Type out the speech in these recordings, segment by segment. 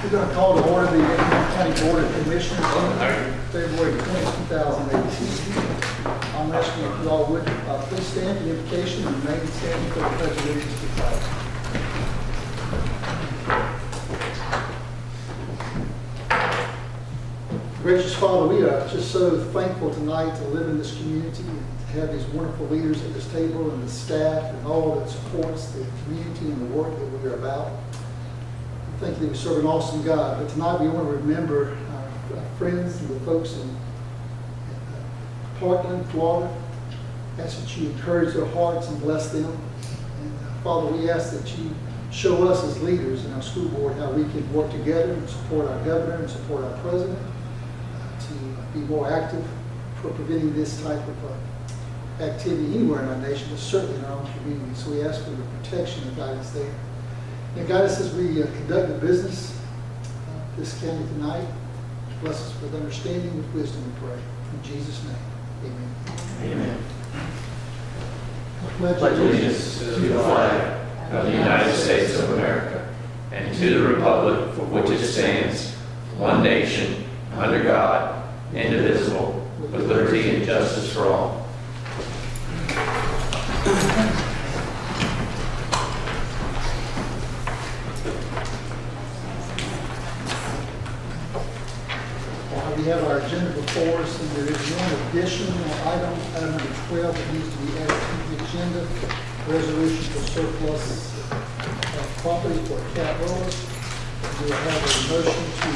We're going to call to order the Effingham County Board of Commissioners meeting, February 20, 2018. I'm asking if you all would please stand for the invocation and remain standing for the pledge of allegiance to the flag. Gracious Father, we are just so thankful tonight to live in this community and to have these wonderful leaders at this table and the staff and all that supports the community and the work that we are about. Thank you that we serve an awesome God. But tonight we want to remember our friends and the folks in Portland, Florida. Ask that you encourage their hearts and bless them. And Father, we ask that you show us as leaders in our school board how we can work together and support our governor and support our president to be more active for preventing this type of activity anywhere in our nation, but certainly in our own community. So we ask for the protection and guidance there. And guide us as we conduct the business of this county tonight. Bless us with understanding, with wisdom, we pray. In Jesus' name, amen. Amen. Pledge allegiance to the flag of the United States of America and to the republic for which it stands, one nation, under God, indivisible, with liberty and justice for all. We have our agenda before us, and there is one additional item number 12, that needs to be added to the agenda. Resolution for surplus property for cat rollers. We will have a motion to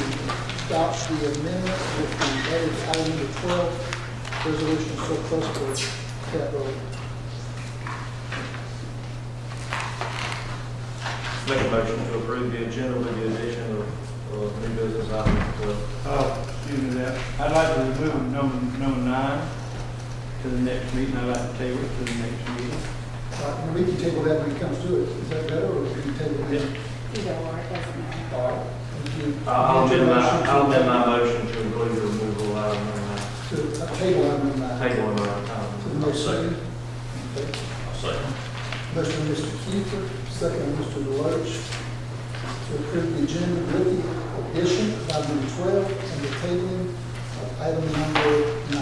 adopt the amendment with the added item number 12, resolution surplus for cat rollers. Make a motion to approve the agenda with the addition of new business item 12. Excuse me that. I'd like to move number 9 to the next meeting. I'd like to table it to the next meeting. We can table that when it comes to it. Is that better, or can you table it? Either or, it doesn't matter. All right. Thank you. I'll amend my motion to include the removal of item number 9. To table item number 9. Table number 9. To the next meeting. Okay. I'll second. Motion by Mr. Kiefer, second by Mr. Deloach, to approve the agenda with the addition of item number 12 and the tabling of item number 9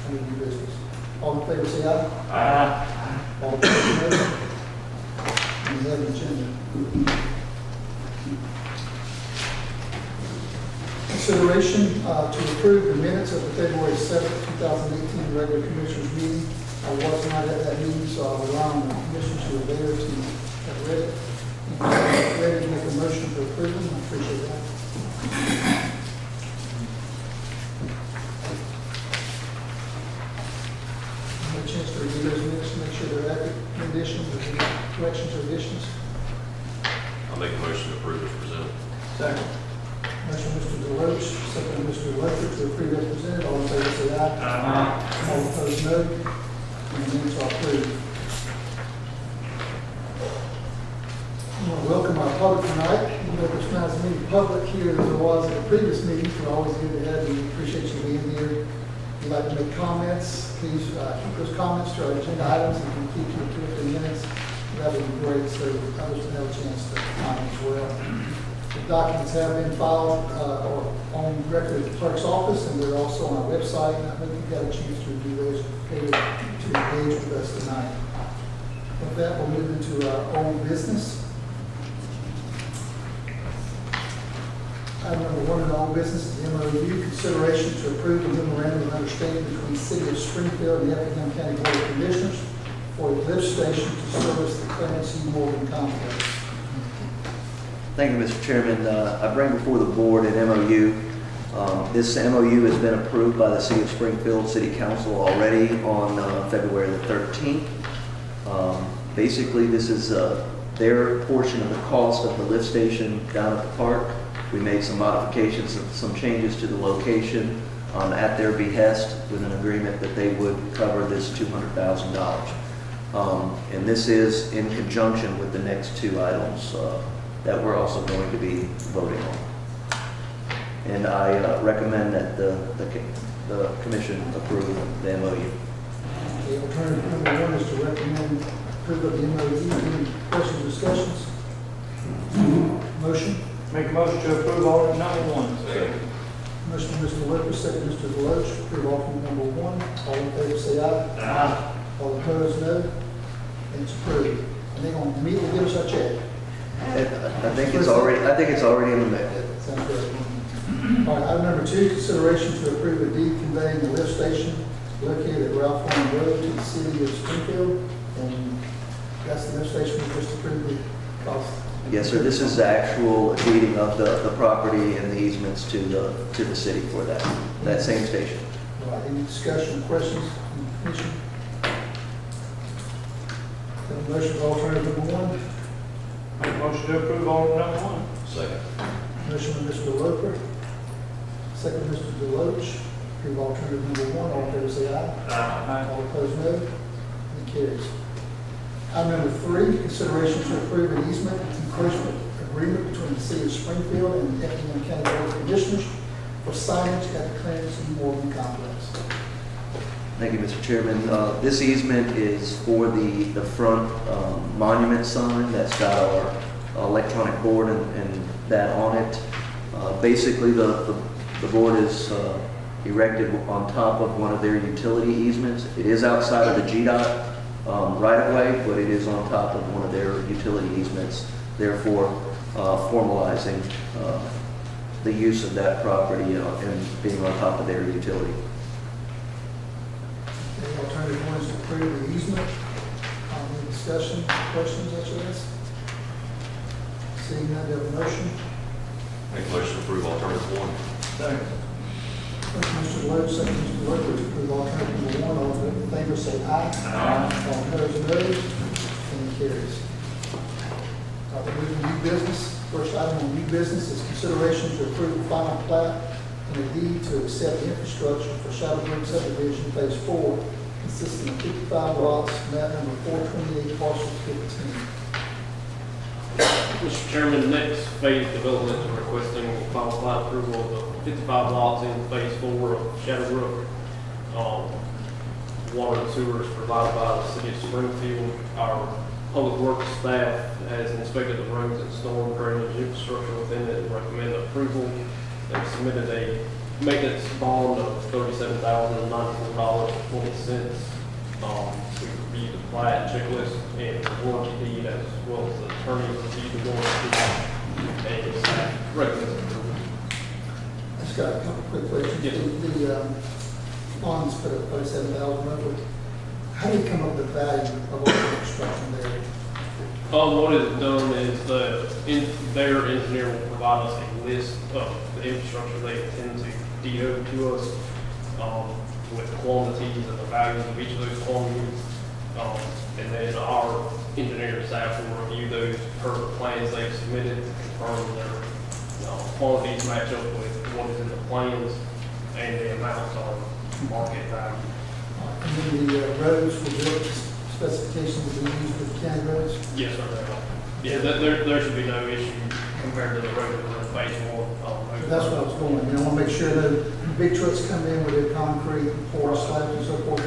under new business. All in favor say aye. Aye. All opposed, no. And we have the agenda. Consideration to approve the minutes of the February 7th, 2018 regular commissioners meeting. I was not at that meeting, so I will rely on the commissioners who were there to have read it. Ready to make a motion for approval. I appreciate that. Have a chance to review those minutes to make sure they're accurate conditions or any corrections or additions. I'll make a motion to approve as presented. Second. Motion by Mr. Deloach, second by Mr. Electric to approve as presented. All in favor say aye. Aye. All opposed, no. And the minutes are approved. I want to welcome our public tonight. Even though there's not as many public here as there was at the previous meetings, we're always good to have you. We appreciate you being here. If you'd like to make comments, please keep those comments to our agenda items and we can keep you to 15 minutes. That would be great, so others can have a chance to comment as well. The documents have been filed or on record at the clerk's office, and they're also on our website. And I hope you've got a chance to review those to engage with us tonight. With that, we'll move into our own business. Item number 1 in the old business is the MOU, consideration to approve the memorandum of understanding between the City of Springfield and the Effingham County Board of Commissioners for a lift station to service the Clarence C. Morgan complex. Thank you, Mr. Chairman. I bring before the board an MOU. This MOU has been approved by the City of Springfield City Council already on February the 13th. Basically, this is their portion of the cost of the lift station down at the park. We made some modifications, some changes to the location at their behest with an agreement that they would cover this $200,000. And this is in conjunction with the next 2 items that we're also going to be voting on. And I recommend that the commission approve the MOU. The alternative number 1 is to recommend approval of the MOU. Any questions or discussions? Motion? Make a motion to approve alternate number one. Second. Motion by Mr. Lucas, second by Mr. Deloach, to approve alternate number one. All in favor, say aye. Aye. All opposed, no. And it's approved. And they're going to immediately give us our check. I think it's already in the mail. Sounds good. All right, item number two, consideration to approve a deed conveying the lift station located at Ralph Farm Road to the city of Springfield. And that's the lift station we just approved the cost. Yes, sir, this is the actual deeding of the property and the easements to the city for that same station. All right, any discussion, questions from the commission? Have a motion for alternative number one. Make a motion to approve alternate number one. Second. Motion by Mr. Loper, second by Mr. Deloach, approve alternative number one. All in favor, say aye. Aye. All opposed, no. And it carries. Item number three, consideration to approve an easement encroachment agreement between the city of Springfield and the Effingham County Board of Commissioners for signage at the Clarence E. Morgan Complex. Thank you, Mr. Chairman. This easement is for the front monument sign that's got our electronic board and that on it. Basically, the board is erected on top of one of their utility easements. It is outside of the GDOT right-of-way, but it is on top of one of their utility easements, therefore formalizing the use of that property and being on top of their utility. The alternative one is to approve the easement. Any discussion, questions, that you ask? Seeing none, do you have a motion? Make a motion to approve alternative one. Second. Motion by Mr. Lowe, second by Mr. Loper, to approve alternative number one. All in favor, say aye. Aye. All opposed, no. And it carries. We're moving to new business. First item on new business is consideration to approve the final plat and a deed to accept infrastructure for Shadowbrook subdivision phase 4, consisting of 55 lots, map number 428, parcel 15. Mr. Chairman, next phase development is requesting final plat approval of the 55 lots in phase 4 of Shadowbrook. Water and sewer is provided by the city of Springfield. Our public works staff has inspected the roads and storm drainage infrastructure within it and recommend approval. They submitted a maintenance bond of $37,094.20. We reviewed the plat checklist and the warranty deed as well as the attorney reviewed the warranty and staff recommends approval. I just got a couple quick questions. Yes. The bonds put up 37,000 roughly. How do you come up with the value of all the construction there? What is done is their engineer will provide us a list of the infrastructure they intend to deed over to us, with quantities and the values of each of those quantities. And then our engineer staff will review those per the plans they've submitted to confirm their quantities match up with what is in the plans and the amounts on market value. And then the roads will build specifications that we use with county roads. Yes, sir. Yeah, there should be no issue compared to the road that we're in phase 1. That's what I was going. I want to make sure that big trucks come in with their concrete, pour slabs and so forth,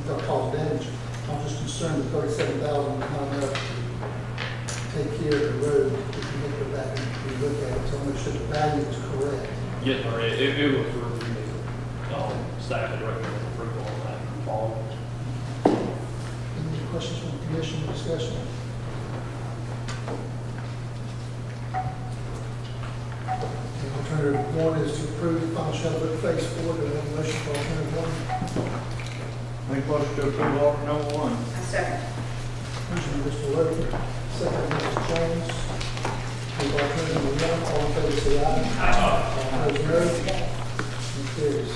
they'll cause damage. I'm just concerned that 37,000 is not enough to take care of the road if you look at that and you look at it. So I want to make sure the value is correct. Yes, sir. It was reviewed. Staff had recommended approval on that bond. Any questions from the commission or discussion? The alternative one is to approve the final Shadowbrook phase 4. Do I have a motion for alternative one? Make a motion to approve alternate number one. Second. Motion by Mr. Loper, second by Mr. Jones. Approve alternative number one. All in favor, say aye. All opposed, no. And carries.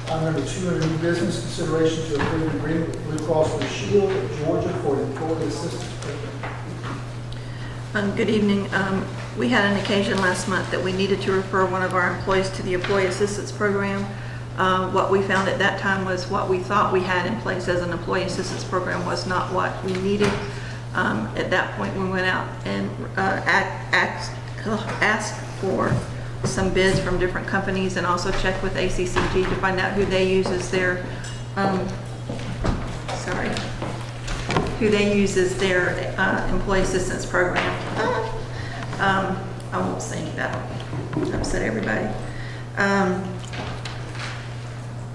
Item number two, under new business, consideration to approve an agreement with Blue Cross Blue Shield of Georgia for an employee assistance program. Good evening. We had an occasion last month that we needed to refer one of our employees to the Employee Assistance Program. What we found at that time was what we thought we had in place as an Employee Assistance Program was not what we needed. At that point, we went out and asked for some bids from different companies and also checked with ACCG to find out who they use as their, who they use as their employee assistance program. I won't sing that, upset everybody.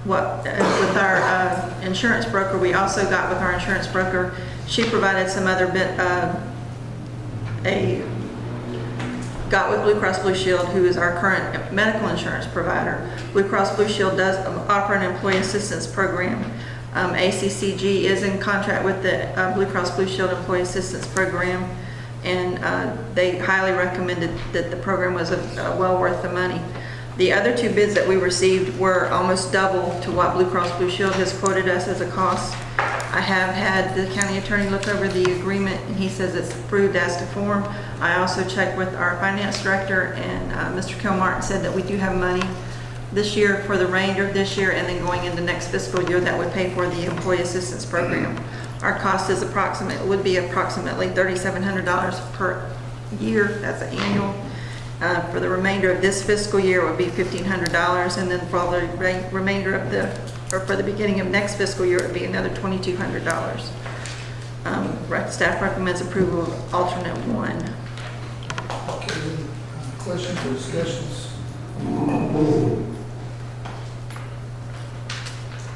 With our insurance broker, we also got with our insurance broker, she provided some other got with Blue Cross Blue Shield, who is our current medical insurance provider. Blue Cross Blue Shield does offer an employee assistance program. ACCG is in contract with the Blue Cross Blue Shield Employee Assistance Program, and they highly recommended that the program was well worth the money. The other two bids that we received were almost double to what Blue Cross Blue Shield has quoted us as a cost. I have had the county attorney look over the agreement, and he says it's approved as to form. I also checked with our finance director, and Mr. Kilmartin said that we do have money this year for the remainder of this year, and then going into next fiscal year that would pay for the employee assistance program. Our cost is would be approximately $3,700 per year. That's an annual. For the remainder of this fiscal year, it would be $1,500, and then for the remainder of for the beginning of next fiscal year, it would be another $2,200. Staff recommends approval of alternate one. Okay, questions or discussions?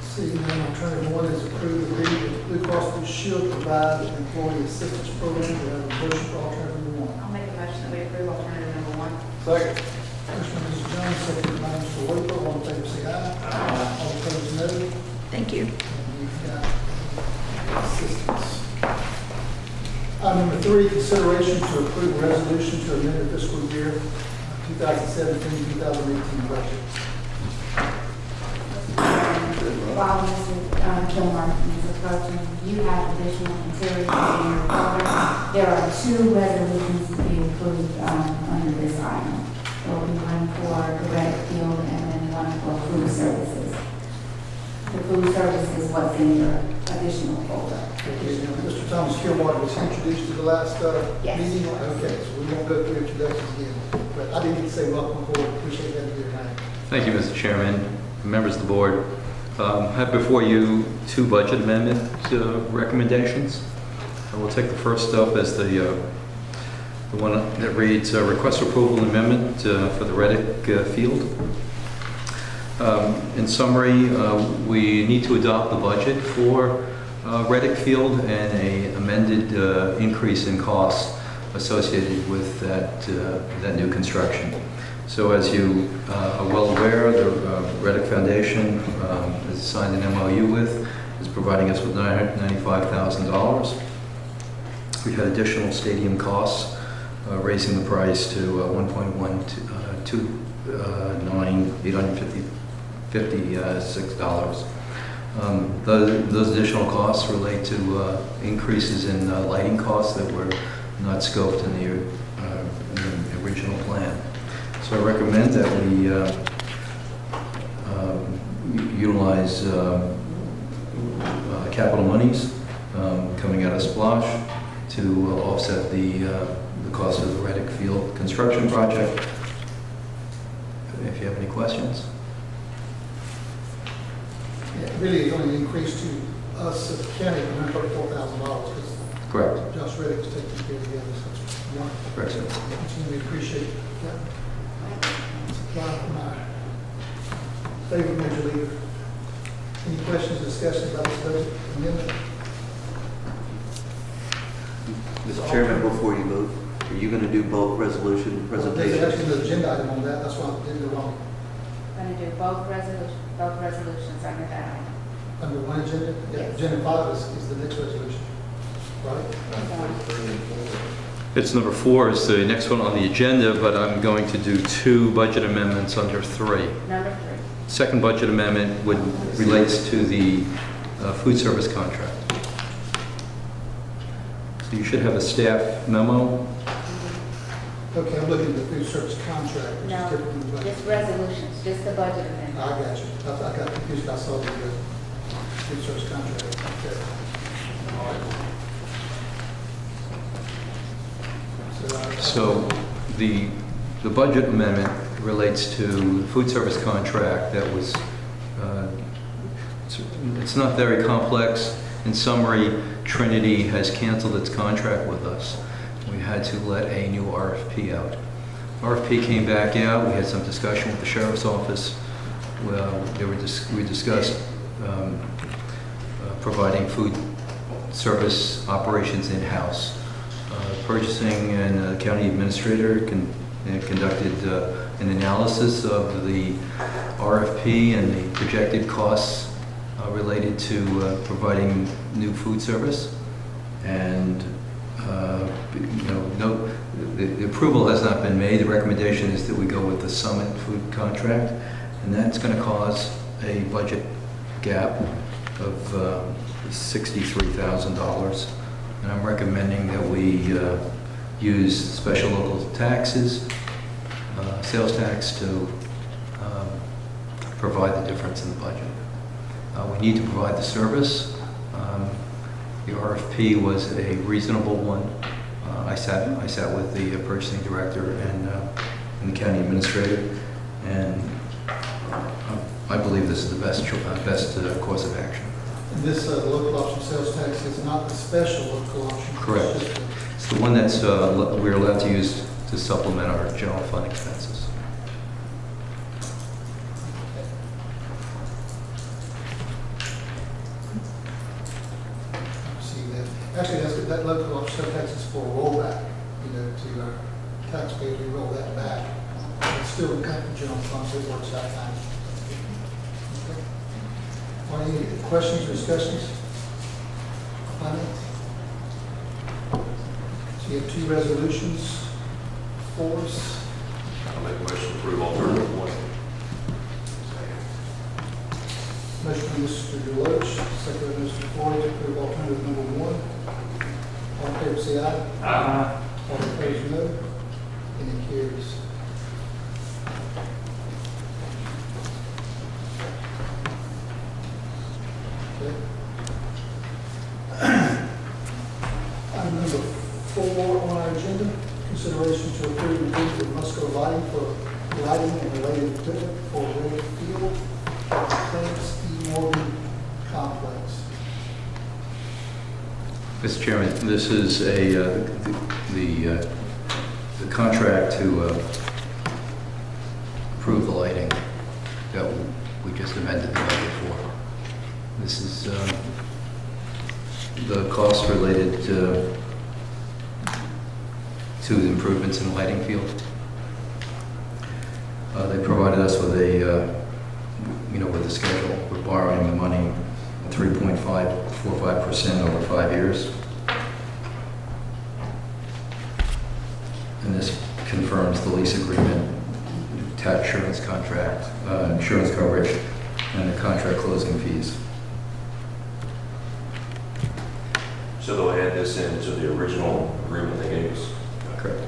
Seeing none, alternative one is approve the bid that Blue Cross Blue Shield provides an employee assistance program. Do we have a motion for alternative one? I'll make a motion that we approve alternative number one. Second. Motion by Mrs. Jones, second by Mr. Whipple. All in favor, say aye. Aye. All opposed, no. Thank you. And we've got assistance. Item number three, consideration to approve a resolution to amend the fiscal year 2017-2018 budget. While Mr. Kilmartin is approaching, you have additional considerations in your report. There are two resolutions to be approved under this item. There will be one for the rec field and then one for food services. The food service is what's in your additional folder. Okay, now, Mr. Thomas Kilmartin was introduced to the last Yes. meeting. Okay, so we won't go through introductions again. But I didn't need to say welcome aboard. Appreciate that here tonight. Thank you, Mr. Chairman, members of the board. I have before you two budget amendment recommendations. I will take the first up as the one that reads request approval amendment for the Reddick field. In summary, we need to adopt the budget for Reddick Field and an amended increase in costs associated with that new construction. So as you are well aware, the Reddick Foundation has signed an MOU with, is providing us with $995,000. We've had additional stadium costs, raising the price to $1.129,856. Those additional costs relate to increases in lighting costs that were not scoped in the original plan. So I recommend that we utilize capital monies coming out of Splash to offset the cost of the Reddick Field construction project. If you have any questions. Yeah, really, it's only increased to us as a county of $134,000 because Correct. Josh Reddick is taking care of the others. So it's wonderful. Correct, sir. We appreciate that. Supply from my favorite major leaguer. Any questions, discussions about this budget amendment? Mr. Chairman, before you move, are you going to do both resolution There's presentations? actually an agenda item on that, that's why I didn't go wrong. Going to do both resolutions under that item. Under one agenda? Yeah, Yes. agenda 5 is the next resolution, right? It's number 4 is the next one on the agenda, but I'm going to do 2 budget amendments under 3. Number 3. Second budget amendment relates to the food service contract. So you should have a staff memo. Okay, I'm looking at the food service contract, which is No, different from the budget. just resolutions, just the budget amendment. I got you. I got confused. I saw the food service contract. Okay. So the budget amendment relates to the food service contract that was, it's not very complex. In summary, Trinity has canceled its contract with us. We had to let a new RFP out. RFP came back out. We had some discussion with the sheriff's office. Well, we discussed providing food service operations in-house. Purchasing and county administrator conducted an analysis of the RFP and the projected costs related to providing new food service. And the approval has not been made. The recommendation is that we go with the Summit Food contract, and that's going to cause a budget gap of $63,000. And I'm recommending that we use special local taxes, sales tax, to provide the difference in the budget. We need to provide the service. The RFP was a reasonable one. I sat with the purchasing director and the county administrator, and I believe this is the best course of action. And this local option sales tax is not the special local option. Correct. It's the one that's we're allowed to use to supplement our general fund expenses. See that. Actually, that local option sales tax is for rollback, to our taxpayers. We roll that back. It's still in the general fund, so it works out fine. Okay. Are there any questions or discussions? Finance? So you have two resolutions for us. I'll make a motion to approve alternative 1. Motion by Mr. Deloach, second by Mr. Floyd, to approve alternative number 1. All in favor, say aye. Aye. All opposed, no. And it carries. Item number 4 on our agenda, consideration to approve the bid with Musco Lighting for lighting and related equipment for Red Field, Clarence E. Morgan Complex. Mr. Chairman, this is the contract to approve the lighting that we just amended the budget for. This is the cost related to the improvements in the lighting field. They provided us with with a schedule. We're borrowing the money 3.545% over 5 years. And this confirms the lease agreement, tax insurance contract, insurance coverage, and the contract closing fees. So they'll add this into the original agreement they gave us. Correct.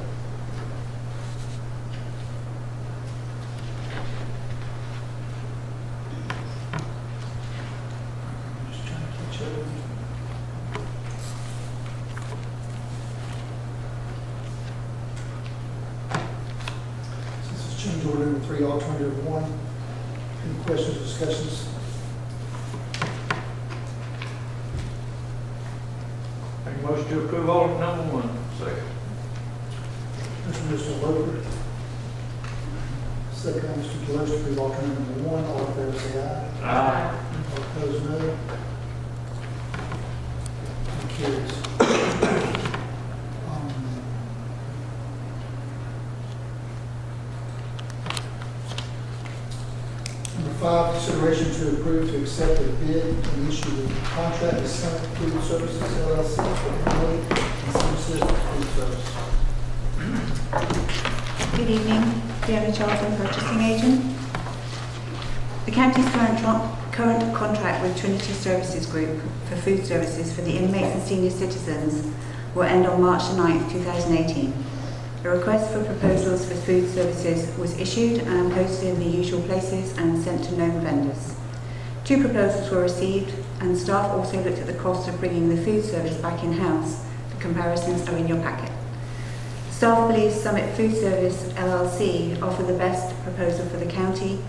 Just trying to catch up. This is change order number 3, alternative 1. Any questions or discussions? Make a motion to approve alternative number 1. Second. Mr. Loper. Second by Mr. Deloach, to approve alternative number 1. All in favor, say aye. Aye. All opposed, no. And carries. Number 5, consideration to approve to accept a bid and issue the contract with Summit Food Services LLC for handling and services food service. Good evening, Fiona Charlton, purchasing agent. The county's current contract with Trinity Services Group for food services for the inmates and senior citizens will end on March 9th, 2018. A request for proposals for food services was issued and posted in the usual places and sent to known vendors. 2 proposals were received, and staff also looked at the cost of bringing the food service back in-house. The comparisons are in your packet. Staff believes Summit Food Service LLC offer the best proposal for the county,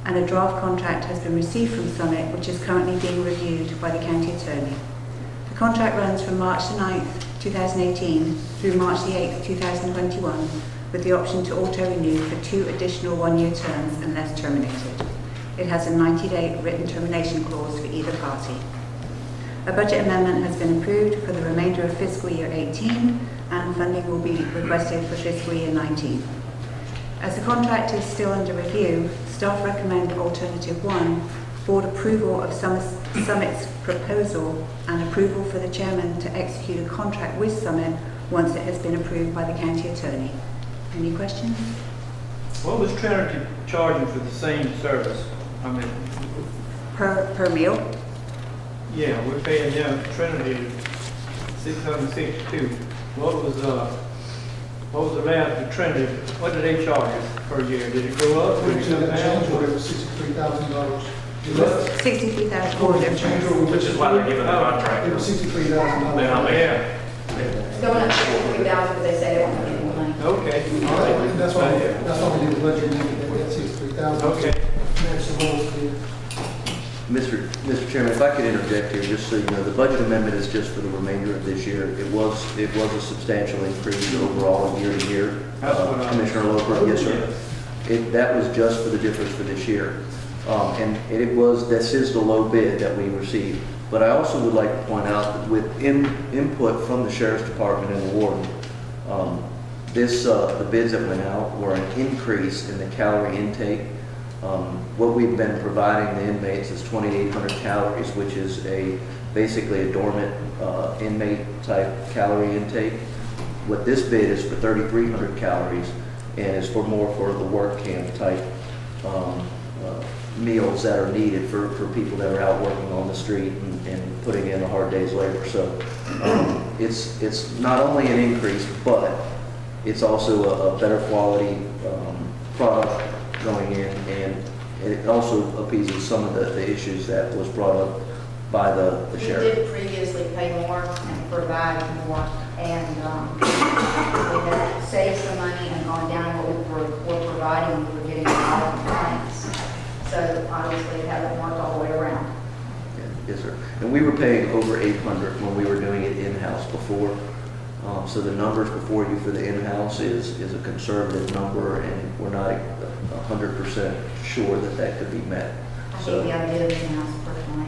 and a draft contract has been received from Summit, which is currently being reviewed by the county attorney. The The contract runs from March the 9th, 2018 through March the 8th, 2021, with the option to auto-renew for 2 additional one-year terms unless terminated. It has a 90-day written termination clause for either party. A budget amendment has been approved for the remainder of fiscal year 18, and funding will be requested for fiscal year 19. As the contract is still under review, staff recommend alternative 1, board approval of Summit's proposal and approval for the chairman to execute a contract with Summit once it has been approved by the county attorney. Any questions? What was Trinity charging for the same service? I mean, Per meal? yeah, we're paying them Trinity $662. What was allowed to Trinity? What did they charge us per year? Did it go up? Did Which it come the change down? order was $63,000. $63,000 Change order Which is why they're giving the contract. It was $63,000. They're not making Yeah. It's going up to 3,000, but they say they won't get any money. Okay. All right, and that's why we did the budget amendment at 63,000. Okay. Match the lowest bid. Mr. Chairman, if I could interject here, just so you know, the budget amendment is just for the remainder of this year. It was a substantial increase overall year to year. That's what I- Commissioner Loper, yes, sir. That was just for the difference for this year. And this is the low bid that we received. But I also would like to point out that with input from the Sheriff's Department and the Warden, the bids that went out were an increase in the calorie intake. What we've been providing the inmates is 2,800 calories, which is basically a dormant inmate type calorie intake. What this bid is for 3,300 calories and is more for the work camp type meals that are needed for people that are out working on the street and putting in a hard day's labor. So it's not only an increase, but it's also a better quality product going in, and it also appeases some of the issues that was brought up by the We sheriff. did previously pay more and provide more, and we had saved some money and gone down what we were providing, we were getting a lot of complaints. So obviously it hasn't worked all the way around. Yes, sir. And we were paying over 800 when we were doing it in-house before. So the numbers before you for the in-house is a conservative number, and we're not 100% sure that could be met. I So, think the idea of the house personally,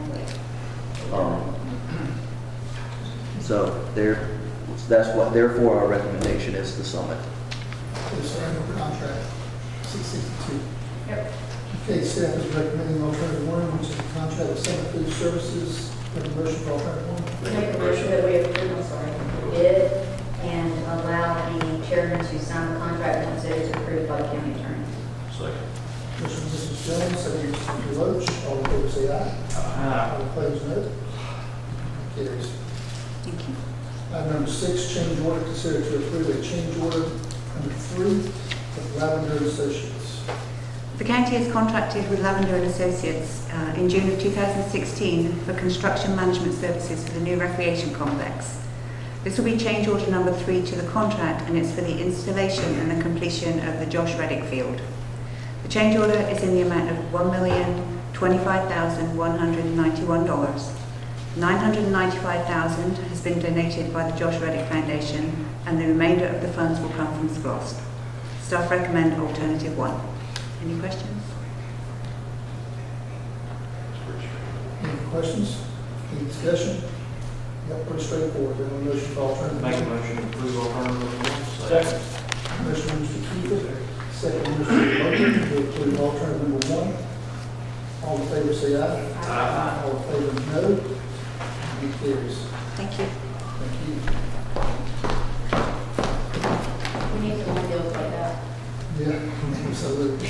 therefore our recommendation is the Summit. This annual contract, 662. Yep. Okay, staff is recommending alternative 1, which is the contract with Summit Food Services. Have a motion for alternative 1. Make a motion that we approve, the bid and allow the chairman to sign the contract once it is approved by the county attorney. Second. Motion by Mrs. Jones, second by Mr. Roach. All in favor say aye. Aye. All opposed, no. Carries. Thank you. Item number 6, change order. Consider to approve a change order number 3 with Lavender Associates. The county has contracted with Lavender and Associates in June of 2016 for construction management services for the new recreation complex. This will be change order number 3 to the contract, and it's for the installation and the completion of the Josh Reddick Field. The change order is in the amount of $1,025,191. $995,000 has been donated by the Josh Reddick Foundation, and the remainder of the funds will come from SPLOST. Staff recommend alternative 1. Any questions? Any questions? Any discussion? Yep, pretty straightforward. Then a motion for alternative Make a 1. motion to approve alternative 1. Second. Motion by Mr. Keefer, second by Mr. Logan, to approve alternative number 1. All in favor say aye. Aye. All in favor, no. It carries. Thank you. Thank you. We need some more deals like that. Yeah, absolutely.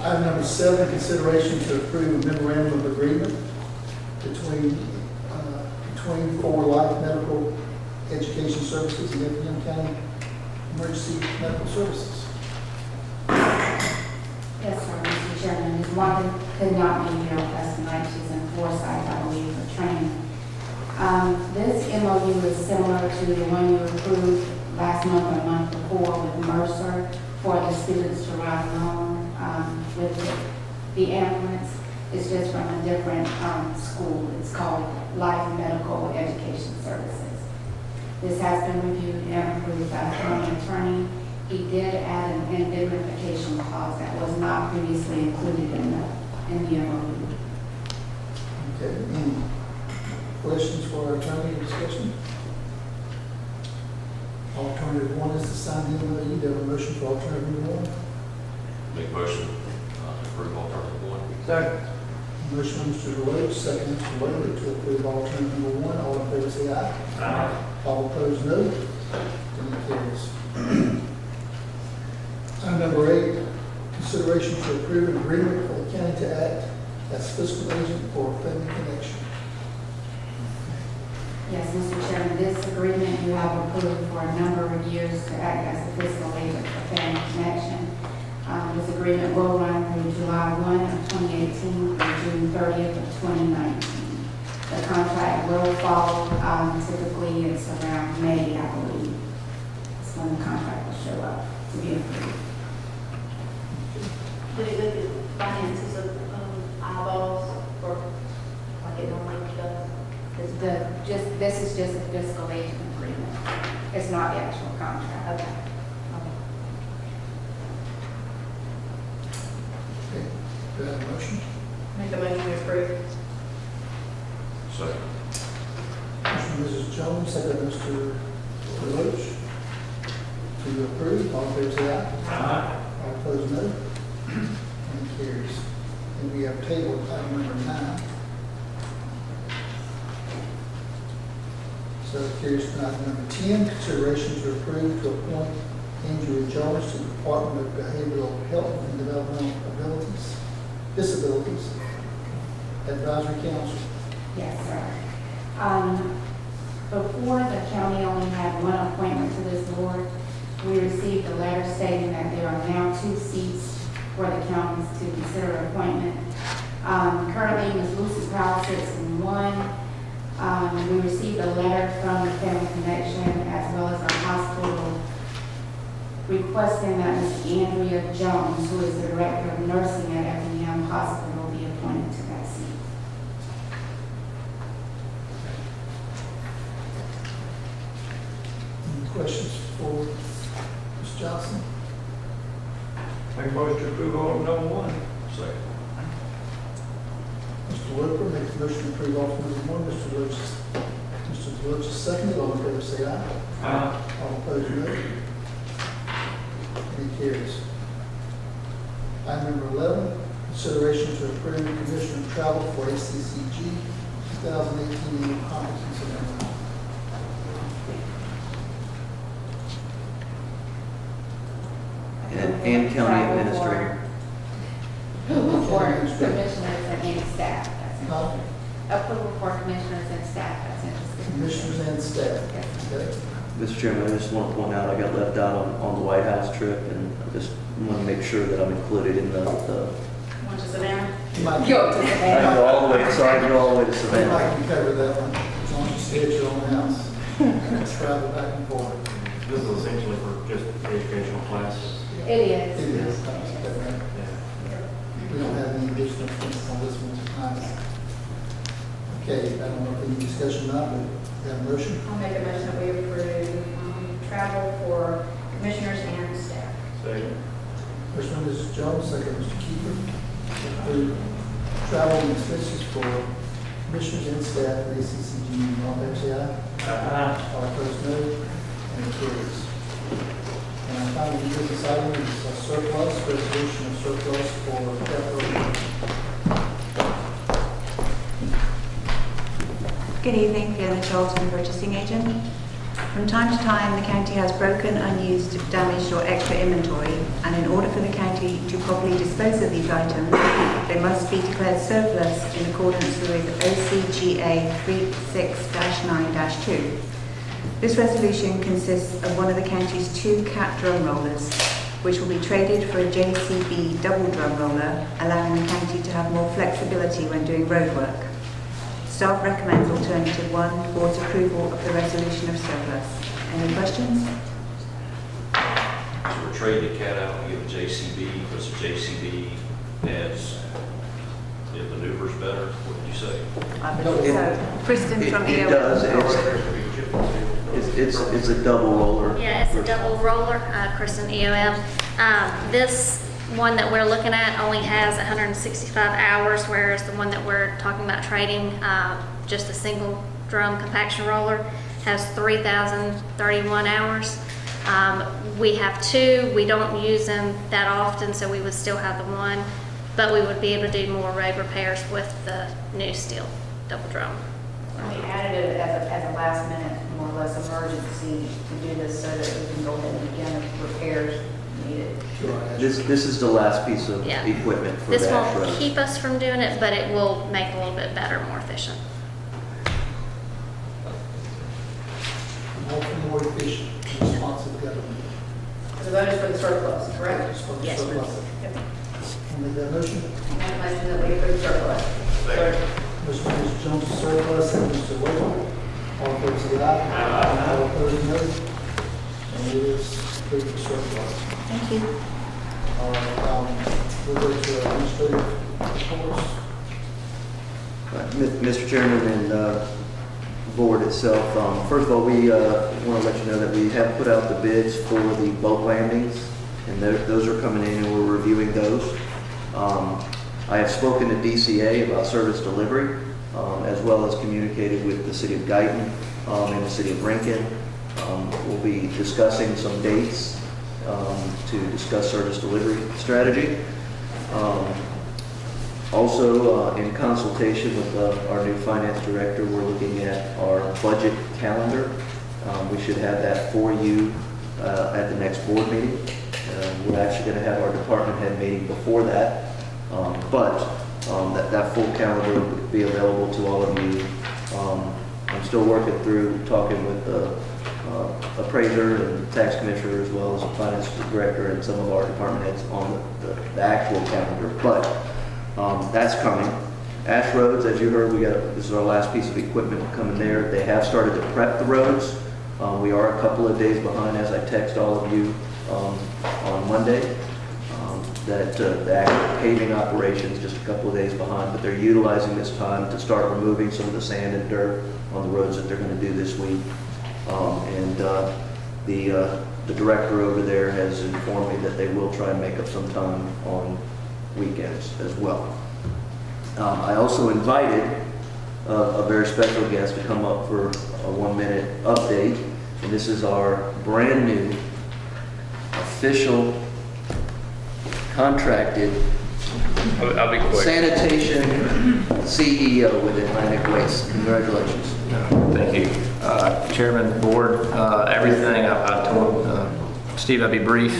Item number 7, consideration to approve a memorandum of agreement between For Life Medical Education Services and Effingham County Emergency Medical Services. Yes, sir, Mr. Chairman. Ms. Martin could not be here with us tonight. She's in Forsyth, I believe, for training. This MOU is similar to the one you approved last month or the month before with Mercer for the students to ride along with the ambulance. It's just from a different school. It's called Life Medical Education Services. This has been reviewed and approved by the county attorney. He did add an indemnification clause that was not previously included in the MOU. Okay, any questions for our attorney or discussion? Alternative one is to sign the MOU. Do you have a motion for alternative number one? Make motion to approve alternative one. Second. Motion by Mr. Deloach, second Mr. Wade to approve alternative number one. All in favor say aye. Aye. All opposed, no. Motion carries. Item number 8, consideration to approve an agreement for the county to act as fiscal agent for Family Connection. Yes, Mr. Chairman, this agreement you have approved for a number of years to act as the fiscal agent for Family Connection. This agreement will run through July 1 of 2018 through June 30th of 2019. The contract will follow, typically it's around May, I believe. That's when the contract will show up to be approved. Do you look at finances of eyeballs or like it normally does? This is just a fiscal agent agreement. It's not the actual contract. Okay. Okay, do I have a motion? Make a motion to approve. Second. Motion by Mrs. Jones, second by Mr. Deloach to approve. All in favor say aye. Aye. All opposed, no. Motion carries. And we have tabled item number 9. So carries to item number 10, consideration to approve to appoint Andrew Jones to the Department of Behavioral Health and Developmental Disabilities Advisory Council. Yes, sir. Before, the county only had one appointment to this board. We received a letter stating that there are now 2 seats for the counties to consider appointment. Currently, Ms. Lucy Powell sits in one. We received a letter from the Family Connection as well as our hospital requesting that Ms. Andrea Jones, who is the Director of Nursing at Effingham Hospital, be appointed to that seat. Any questions for Ms. Johnson? Make a motion to approve order number 1. Second. Mr. Roper makes a motion to approve alternative number 1. Mr. Deloach is seconded. All in favor say aye. Aye. All opposed, no. Any carries. Item number 11, consideration to approve Commissioner of Travel for ACCG 2018 annual conference in Savannah. And county administrator. For commissioners and staff. That's Huh? interesting. Approval for commissioners and staff. That's interesting. Commissioners and staff. Yes. Okay. Mr. Chairman, I just want to point out I got left out on the White House trip, and I just want to make sure that I'm included in the Want to sit down? You might- Go to the I can go all the way, so I can go all the way to I Savannah. can cover that one, as long as you stay at your own house. Travel back and forth. This is essentially for just educational classes. It is. It is. We don't have any additional things on this one tonight. Okay, I don't know if any discussion or not, but we have a motion. I'll make a motion that we approve travel for commissioners and staff. Second. First one, Mrs. Jones, second, Mr. Keeper. Approve travel and expenses for commissioners and staff for ACCG meeting. All in favor, say aye. Aye. All opposed, no. And it carries. And our final new business item is a surplus, resolution of surplus for capital. Good evening, Fiona Charlton, purchasing agent. From time to time, the county has broken, unused, damaged or extra inventory, and in order for the county to properly dispose of these items, they must be declared surplus in accordance with OCGA 36-9-2. This resolution consists of one of the county's 2 cat drum rollers, which will be traded for a JCB double drum roller, allowing the county to have more flexibility when doing roadwork. Staff recommends alternative 1, board's approval of the resolution of surplus. Any questions? So we're trading the cat out, we give a JCB, because the JCB has If maneuver's better, what did you say? So, Kristen from It EOM. does, it's a double roller. Yeah, it's a double roller, Kristen EOM. This one that we're looking at only has 165 hours, whereas the one that we're talking about trading, just a single drum compaction roller, has 3,031 hours. We have two, we don't use them that often, so we would still have the one, but we would be able to do more road repairs with the new steel double drum. We added it as a last minute, more or less emergency to do this so that we can go ahead and begin repairs needed. This is the last piece of Yeah. equipment for This the ash won't road. keep us from doing it, but it will make it a little bit better, more efficient. More efficient, responsive government. The vote is for the surplus, correct? Just for the Yes, surplus. I'll make that motion. Make a motion that we approve surplus. Motion by Mr. Jones to surplus, second Mr. Wade. All in favor, say aye. Aye. All opposed, no. And it is approved for surplus. Thank you. All right, we'll go to administrative reports. Mr. Chairman and board itself, first of all, we want to let you know that we have put out the bids for the boat landings, and those are coming in, and we're reviewing those. I have spoken to DCA about service delivery, as well as communicated with the city of Guyton and the city of Rankin. We'll be discussing some dates to discuss service delivery strategy. Also, in consultation with our new finance director, we're looking at our budget calendar. We should have that for you at the next board meeting. We're actually going to have our department head meeting before that, but that full calendar will be available to all of you. I'm still working through talking with the appraiser and tax commissioner, as well as the finance director and some of our department heads on the actual calendar, but that's coming. Ash roads, as you heard, this is our last piece of equipment coming there. They have started to prep the roads. We are a couple of days behind, as I text all of you on Monday. That the actual paving operations just a couple of days behind, but they're utilizing this time to start removing some of the sand and dirt on the roads that they're going to do this week. The director over there has informed me that they will try and make up some time on weekends as well. I also invited a very special guest to come up for a 1-minute update, and this is our brand new official contracted I'll be quick. sanitation CEO with Atlantic Waste. Congratulations. Thank you. Chairman, board, everything. I told Steve I'd be brief.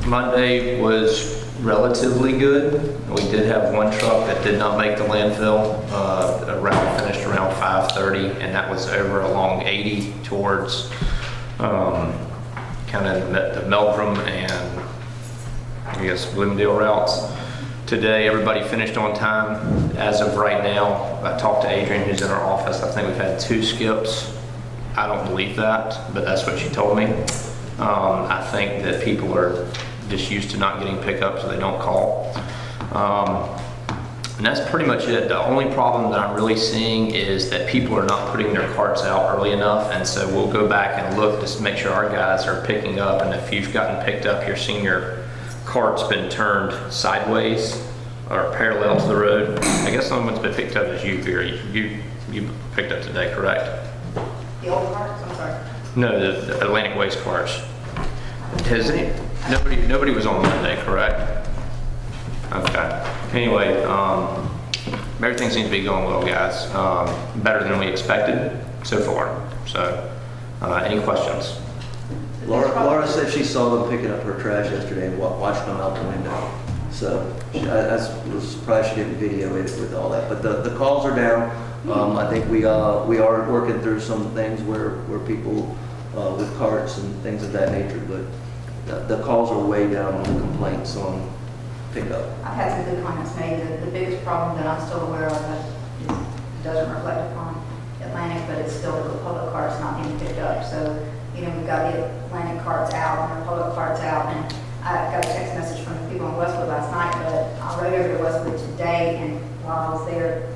Monday was relatively good. We did have one truck that did not make the landfill. Finished around 5:30, and that was over along 80 towards kind of the Meldrum and I guess Bloomdale routes. Today, everybody finished on time. As of right now, I talked to Adrian, who's in our office. I think we've had 2 skips. I don't believe that, but that's what she told me. I think that people are just used to not getting pickups, so they don't call. And that's pretty much it. The only problem that I'm really seeing is that people are not putting their carts out early enough, and so we'll go back and look to make sure our guys are picking up, and if you've gotten picked up, your senior cart's been turned sideways or parallel to the road. I guess someone's been picked up as you, Vera. You picked up today, correct? The old carts, I'm sorry. No, the Atlantic Waste carts. Nobody was on Monday, correct? Okay. Anyway, everything seems to be going well, guys. Better than we expected so far. So, any questions? Laura said she saw them picking up her trash yesterday and watched them out the window. So I was surprised she didn't video it with all that. But the calls are down. I think we are working through some things where people with carts and things of that nature. But the calls are way down on the complaints on pickup. I've had some good comments made. The biggest problem that I'm still aware of that doesn't reflect upon Atlantic, but it's still the public carts not being picked up. So, we've got the Atlantic carts out and the public carts out, and I got a text message from the people in Westwood last night, but I rode over to Westwood today, and while I was there,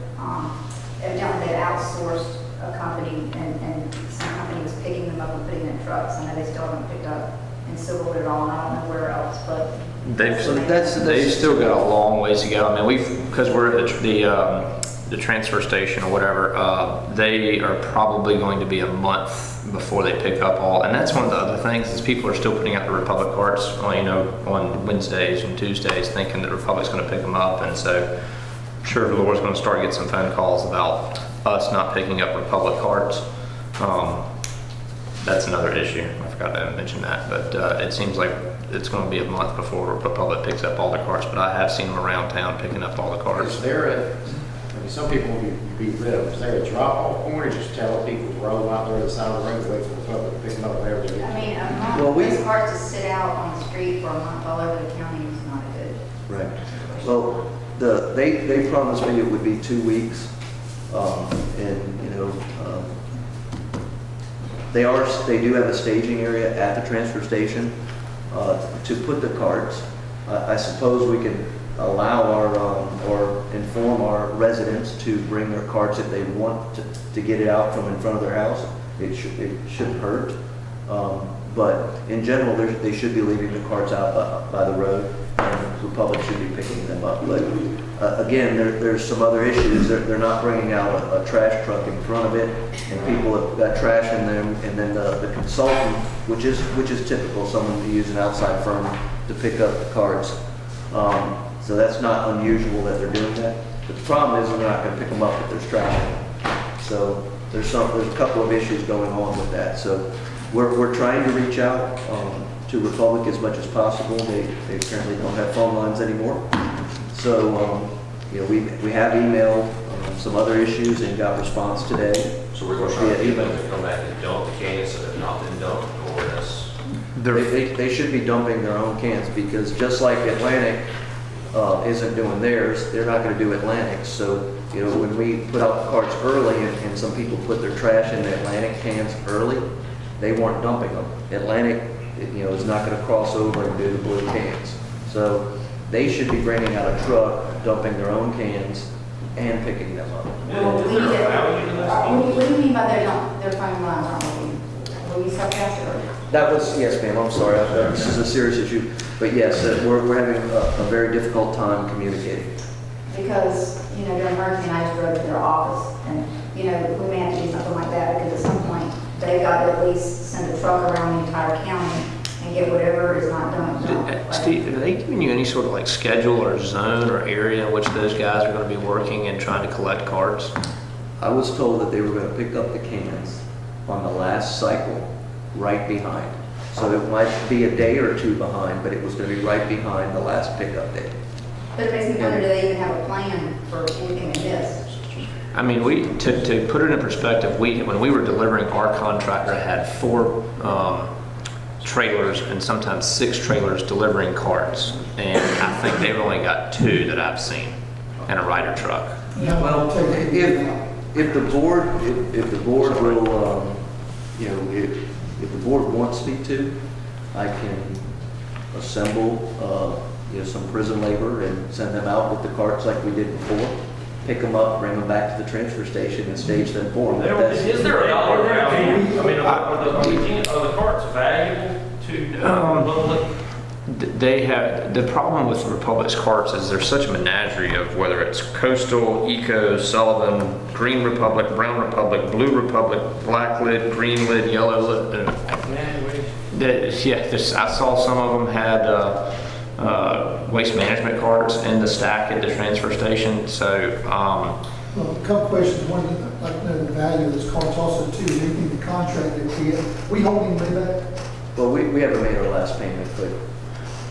evidently they had outsourced a company, and some company was picking them up and putting them in trucks. I know they still haven't picked up in Silverwood at all, and I don't know where else, but. They've still got a long ways to go. I mean, because we're at the transfer station or whatever, they are probably going to be a month before they pick up all. And that's one of the other things is people are still putting out the Republic carts, on Wednesdays and Tuesdays, thinking that Republic's going to pick them up. And so, I'm sure Laura's going to start getting some phone calls about us not picking up Republic carts. That's another issue. I forgot to mention that, but it seems like it's going to be a month before Republic picks up all the carts. But I have seen them around town picking up all the carts. Is there some people will be rid of, is there a drop-off point, or just tell people to roll out there to the side of the road, wait for the public to pick them up wherever they get? I mean, a month, those carts to sit out on the street for a month all over the county is not good. Right. Well, they promised me it would be 2 weeks, they do have a staging area at the transfer station to put the carts. I suppose we can allow or inform our residents to bring their carts if they want to get it out from in front of their house. It shouldn't hurt. But in general, they should be leaving the carts out by the road, and the public should be picking them up. But again, there's some other issues. They're not bringing out a trash truck in front of it, and people have got trash in them. And then the consultant, which is typical, someone to use an outside firm to pick up the carts. So that's not unusual that they're doing that. But the problem is they're not going to pick them up if there's trash in them. So there's a couple of issues going on with that. So we're trying to reach out to Republic as much as possible. They apparently don't have phone lines anymore. So we have emailed some other issues and got response today. So we're going to try to get them to come back and dump the cans that have not been dumped, or that's... They should be dumping their own cans, because just like Atlantic isn't doing theirs, they're not going to do Atlantic. So, when we put out the carts early and some people put their trash in the Atlantic cans early, they weren't dumping them. Atlantic, is not going to cross over and do the blue cans. So they should be bringing out a truck, dumping their own cans, and picking them up. Well, what do you mean by their phone lines aren't working? Will you stop past it? That was, yes, ma'am, I'm sorry. This is a serious issue. But yes, we're having a very difficult time communicating. Because, during hurricane, I just drove to their office, and, we may have to do something like that, because at some point, they've got to at least send a truck around the entire county and get whatever is not done. Steve, are they giving you any sort of schedule or zone or area in which those guys are going to be working and trying to collect carts? I was told that they were going to pick up the cans on the last cycle right behind. So it might be a day or two behind, but it was going to be right behind the last pickup day. But it makes me wonder, do they even have a plan for anything they missed? I mean, to put it in perspective, when we were delivering, our contractor had 4 trailers and sometimes 6 trailers delivering carts, and I think they've only got 2 that I've seen, and a rider truck. Well, if the board will, if the board wants me to, I can assemble, some prison labor and send them out with the carts like we did before. Pick them up, bring them back to the transfer station, and stage them for them. Is there a dollar value? I mean, are the carts valuable to the public? They have, the problem with Republic's carts is there's such a menagerie of whether it's Coastal, Eco, Sullivan, Green Republic, Brown Republic, Blue Republic, black lid, green lid, yellow lid. I saw some of them had waste management carts in the stack at the transfer station. So, well, a couple questions. One, I'd like to know the value of this carts. Also, too, do you think the contract that we get, we holding money back? Well, we haven't made our last payment, but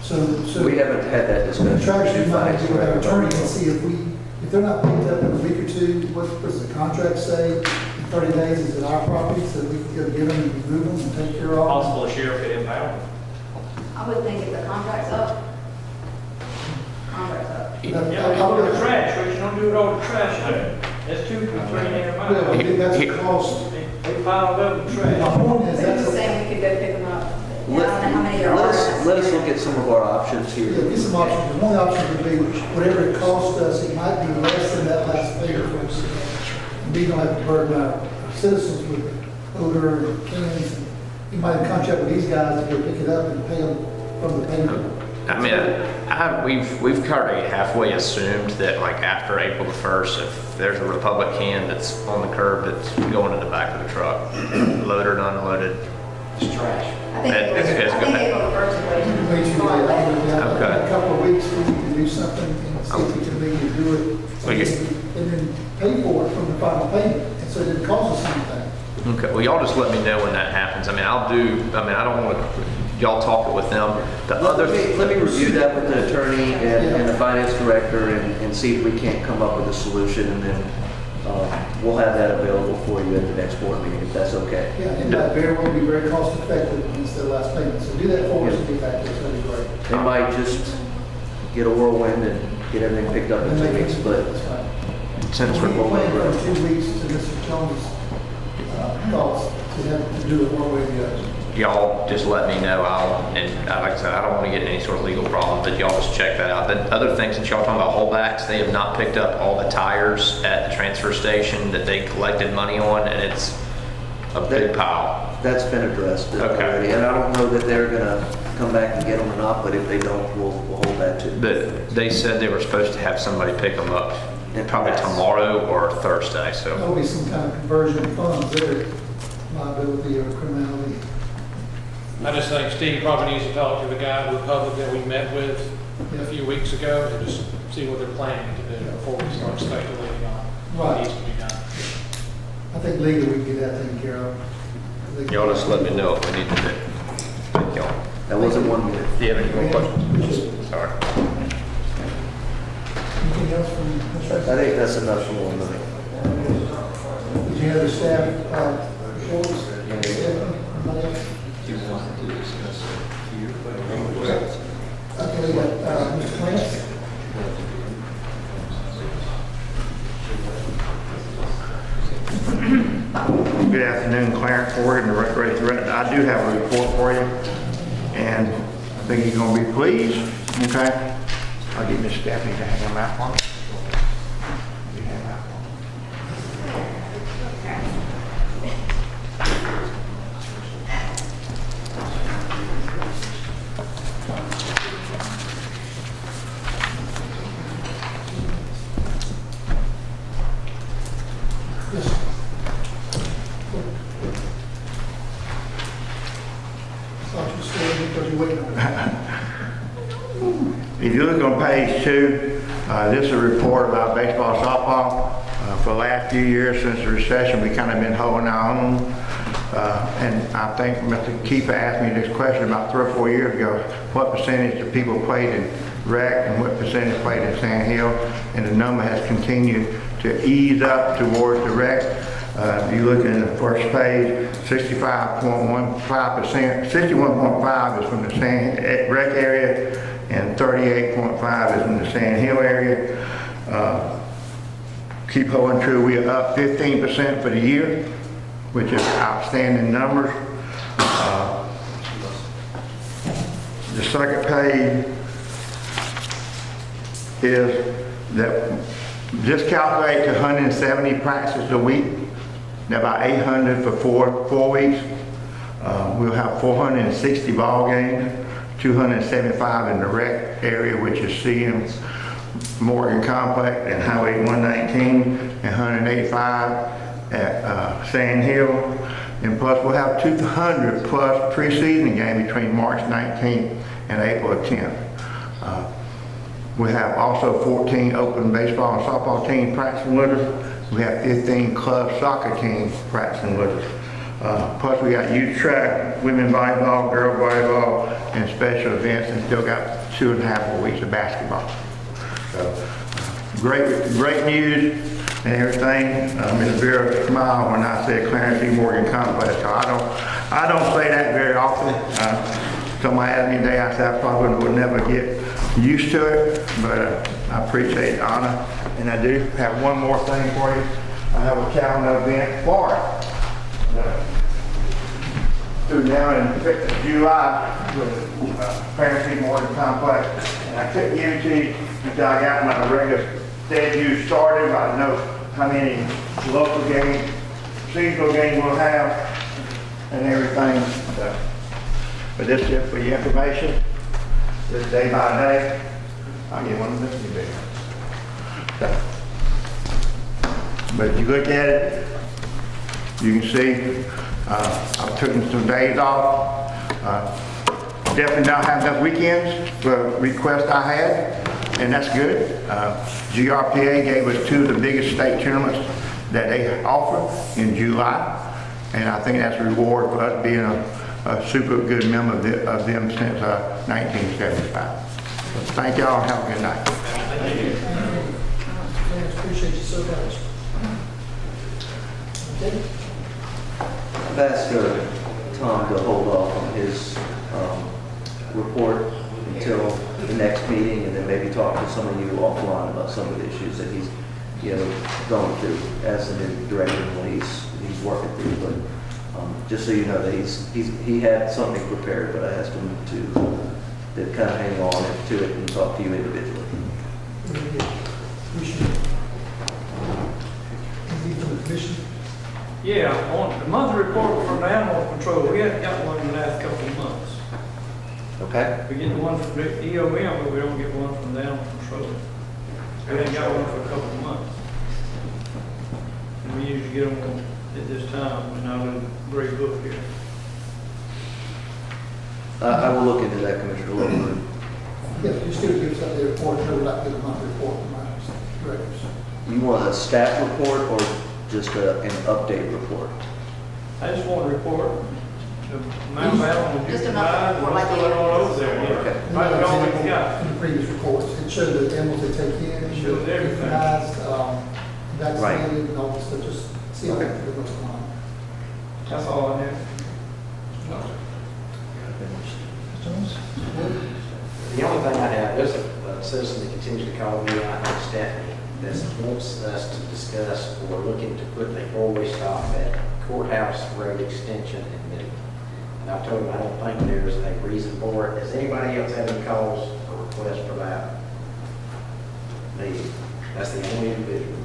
So we haven't had that discussion. Contractually, might be with our attorney and see if they're not picked up in a week or two, what does the contract say? In 30 days, is it our property, so we can go get them and remove them and take care of them? Possible a sheriff could impound them. I would think if the contract's up, Yeah, all the trash, but you don't do it all the trash. That's 2 to 3 Well, I think that's a cost. They pile up the trash. My point is, but that's you're a, saying we could go pick them up. I don't know how many there are. let us look at some of our options Yeah, here. get some options. One option would be whatever it costs us, it might be less than that last payment. We don't have to burden our citizens with odor and cans. You might contract with these guys to go pick it up and pay them from the payment. I mean, we've already halfway assumed that like after April the 1st, if there's a Republic can that's on the curb that's going in the back of the truck, loaded or unloaded. It's trash. I think It's April good. 1st is way too Way too late. I would have Okay. a couple of weeks, we need to do something and see if we can maybe do it. Okay. And then pay for it from the final payment, and so it didn't cost us anything. Okay, well, y'all just let me know when that happens. I mean, I don't want to, y'all talk it with them. The other, Let me review that with the attorney and the finance director and see if we can't come up with a solution, and then we'll have that available for you at the next board meeting, if that's okay. Yeah, and that very well be very cost effective against their last payment. So do that for us and get back to us, that'd be great. They might just get a whirlwind and get everything picked up in And 2 they weeks, can- but that's right. since We we're, plan for 2 weeks to Mr. Jones' thoughts to have to do it one way or the other. y'all just let me know. And like I said, I don't want to get in any sort of legal problem, but y'all just check that out. The other things that y'all talking about holdbacks, they have not picked up all the tires at the transfer station that they collected money on, and it's a big pile. that's been addressed Okay. already. And I don't know that they're gonna come back and get them or not, but if they don't, we'll hold that too. But they said they were supposed to have somebody pick them up probably tomorrow or Thursday, so. There'll be some kind of conversion of funds there, liability or criminality. I just think Steve probably needs to talk to the guy at Republic that we met with a few weeks ago and just see what they're planning to do before we start speculating on what Right. needs to be done. I think legally we can get that taken care of. Y'all just let me know what we need to do. Thank y'all. That wasn't 1 minute. Do you have any more questions? Sorry. Anything else from construction? I think that's enough for 1 minute. Did you have the staff reports? Stephanie, anybody else? Okay, we got Mr. Clance. Good afternoon, Clarence Ford and the Recreation Director. I do have a report for you, and I think you're going to be pleased, okay? I'll get Miss Stephanie to hang them out for me. You hang them out for me. Thought you said because you're waiting on it. If you look on page 2, this is a report about baseball, softball. For the last few years since the recession, we kind of been holding our own. And I think Mr. Keefe asked me this question about 3 or 4 years ago, what percentage of people played in rec and what percentage played in Sand Hill? And the number has continued to ease up towards the rec. If you look in the first page, 65.15%, 61.5 is from the Sand rec area, and 38.5 is from the Sand Hill area. Keep holding true, we are up 15% for the year, which is outstanding numbers. The second page is that just calculate 170 practices a week. They're about 800 for four weeks. We'll have 460 ball games, 275 in the rec area, which is CM Morgan Complex and Highway 119, and 185 at Sand Hill. And plus we'll have 200 plus preseason game between March 19th and April 10th. We have also 14 open baseball and softball teams practicing with us. We have 15 club soccer teams practicing with us. Plus we got youth track, women volleyball, girl volleyball, and special events, and still got 2.5 more weeks of basketball. So great news and everything. Ms. Vera smiled when I said Clarence E. Morgan Complex. So I don't say that very often. Somebody asked me today, I said I probably would never get used to it, but I appreciate the honor. And I do have one more thing for you. I have a calendar event for it. through now and July with Parent Morgan Complex. And I couldn't give it to you until I got my regular debut started. I know how many local games, seasonal games we'll have and everything. So, but this is just for your information. This day by day. I'll get one of this in there. But if you look at it, you can see I've taken some days off. Definitely not have enough weekends for requests I had, and that's good. GRPA gave us 2 of the biggest state tournaments that they offer in July, and I think that's a reward for us being a super good member of them since 1975. So thank y'all and have a good night. Thank you. Appreciate you so much. Okay. I've asked Tom to hold off on his report until the next meeting, and then maybe talk to some of you offline about some of the issues that he's, going through as the new director when he's working through. But just so you know that he had something prepared, but I asked him to kind of hang on to it and talk to you individually. Anything from the commission? Yeah, on the monthly report from the animal control, we haven't got one in the last couple of months. Okay? We get the one from the EOM, but we don't get one from the animal control. We haven't got one for a couple of months. And we usually get them at this time, when I would gray book here. I will look into that, Commissioner Loveland. Yeah, you still give us that report, never like to get a monthly report from my directors. You want a staff report or just an update report? I just want a report. The amount of animals Just you a monthly provide, report what's like going the on over there. Yeah. Okay. Like we always got. In the previous reports, it showed the animals they take in, It shows everything. euthanized, vaccinated, and all this stuff, just see how what's going on. That's all I have. The only thing I have, there's a citizen that continues to call me, I think Stephanie, that wants us to discuss or looking to put a four-way stop at Courthouse Road Extension in Middle. And I told him I don't think there's a reason for it. Does anybody else have any calls or requests for that? Me. That's the only individual.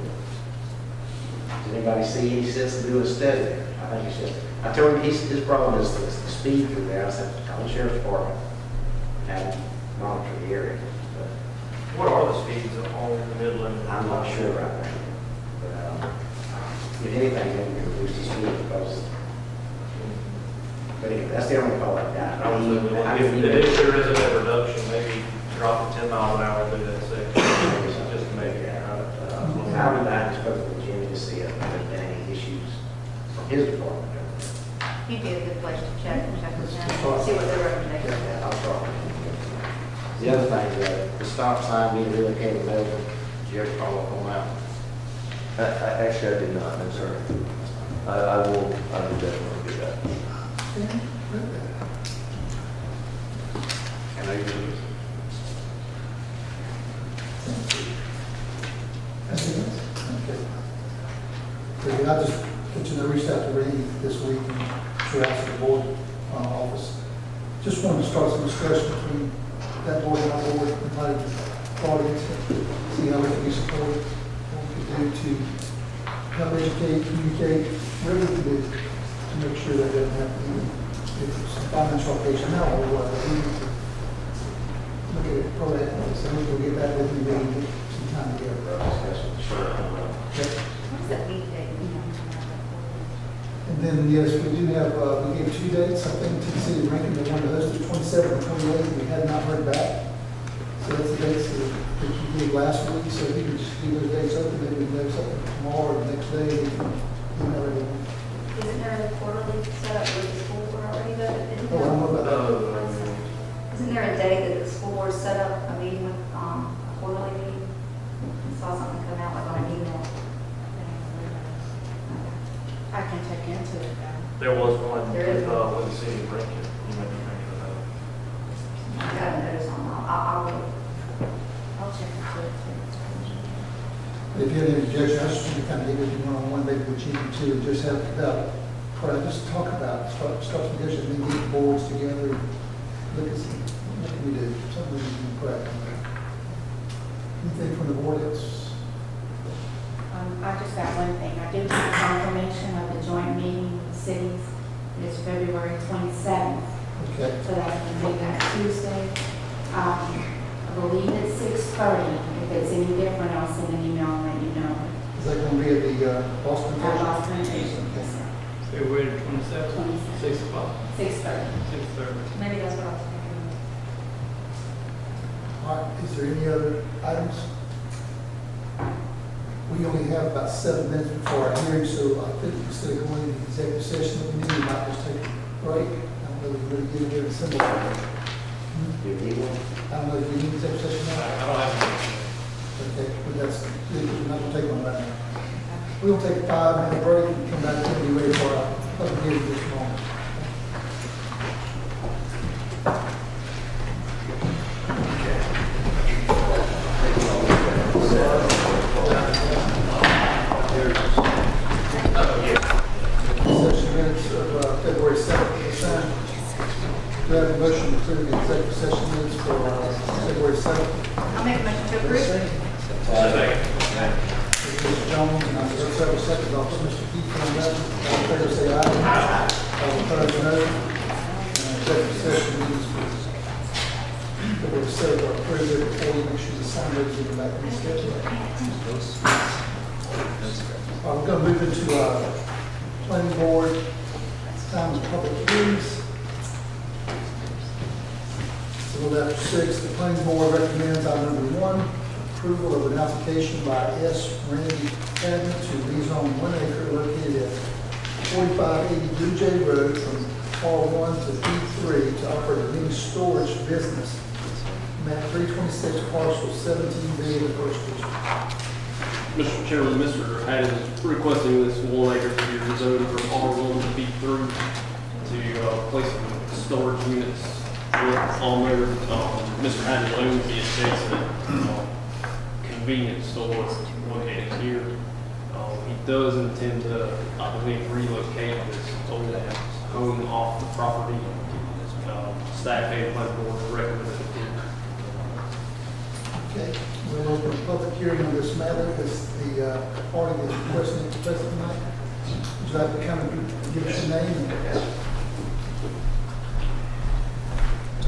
Does anybody see any sense in doing a study there? I think it's just, I told him his problem is the speed through there. I said, call the sheriff's department and monitor the area. But What are the speeds on the Midland? I'm not sure right now. But if anything, maybe we can boost the speed because, but anyway, that's the only call I've got. I was if there is a reduction, maybe drop it 10 miles an hour through that section, just to make it. I would like to spoke with Jimmy to see if there's been any issues from his department. He'd be a good place to check with them, see what their recommendations are. I'll start. The other thing, the stop sign being relocated over, did you ever follow up on that? Actually, I did not, no, sir. I will definitely do that. I know you do. Okay, I just, I reached out to Randy this week and throughout the board office. Just wanted to start some discussion between that board and our board, invited the audience, see how we can be supported, what we can do to help educate, communicate, whatever we can do to make sure that doesn't happen. If it's some financial obligation now, or what, we need to look at it proactively, so we can get back with you, maybe get some time together. Okay. What's that meeting date? And then, yes, we do have, we gave 2 dates, I think, to the city of Rankin, they wanted to host the 27th and 28th, we had not heard back. So that's the dates that we gave last week, so if you could just leave those dates open, maybe we can have something tomorrow or the next day, we can, everyone. Isn't there a quarterly set up with the school board already though? Oh, I don't know about that. Isn't there a day that the school board set up a meeting with, a quarterly meeting? I saw something come out like on an email. I can check into it though. There was one There is one. with the city of Rankin. You might be thinking about it. I got a notice on that. I'll I'll check into it too. If you have any objection, I just want to kind of get with you one-on-one, maybe with you too, and just have about Correct, just talk about, start some discussion, then get the boards together, look at some, what can we do, something we can correct. Anything from the board else? I just got one thing. I do have confirmation of the joint meeting with the cities. It's February 27th. Okay. So that's going to be that Tuesday. I believe it's 6:30. If it's any different, I'll send an email and let you know. Is that going to be at the Boston? At Boston Station. Okay. Yes, sir. February 27th, 6 o'clock. 6:30. 6:30. Maybe that's what I was thinking. All right, is there any other items? We only have about 7 minutes before our hearing, so I think instead of going into the executive session that we need, we might just take a break. I don't know if we're going to get here in simple. Do you need one? I don't know if we need executive session now. I don't have any. Okay, but that's, we're not going to take one right now. We'll take a 5-minute break and come back and be ready for our public hearing this morning. Session minutes of February 7th, assigned. Do I have a motion to approve the executive session minutes for February 7th? I'll make a motion to approve. Mr. Jones, and I'm going to serve a second, I'll put Mr. Keith on that. All in favor, say aye. All opposed, no. Executive session meetings for February 7th are approved before you make sure the sign ready to go back in the schedule. All right, we're going to move into planning board, time of public hearings. So with after 6, the planning board recommends item number 1, approval of an application by S. Randy Cadman to rezone 1 acre located at 4580 Blue Jay Road from R1 to B3 to operate a mini storage business. Map 326, parcel 17B in the first district. Mr. Chairman, Mr. Haddon is requesting this 1 acre to be rezoned from R1 to B3 to place some storage units on there. Mr. Haddon owns the adjacent convenience store located here. He does intend to, I believe, relocate this old home off the property. Staff and planning board recommended it. Okay, we'll open a public hearing on this matter. Is the party that's requesting it to present tonight? Would you like to come and give us your name?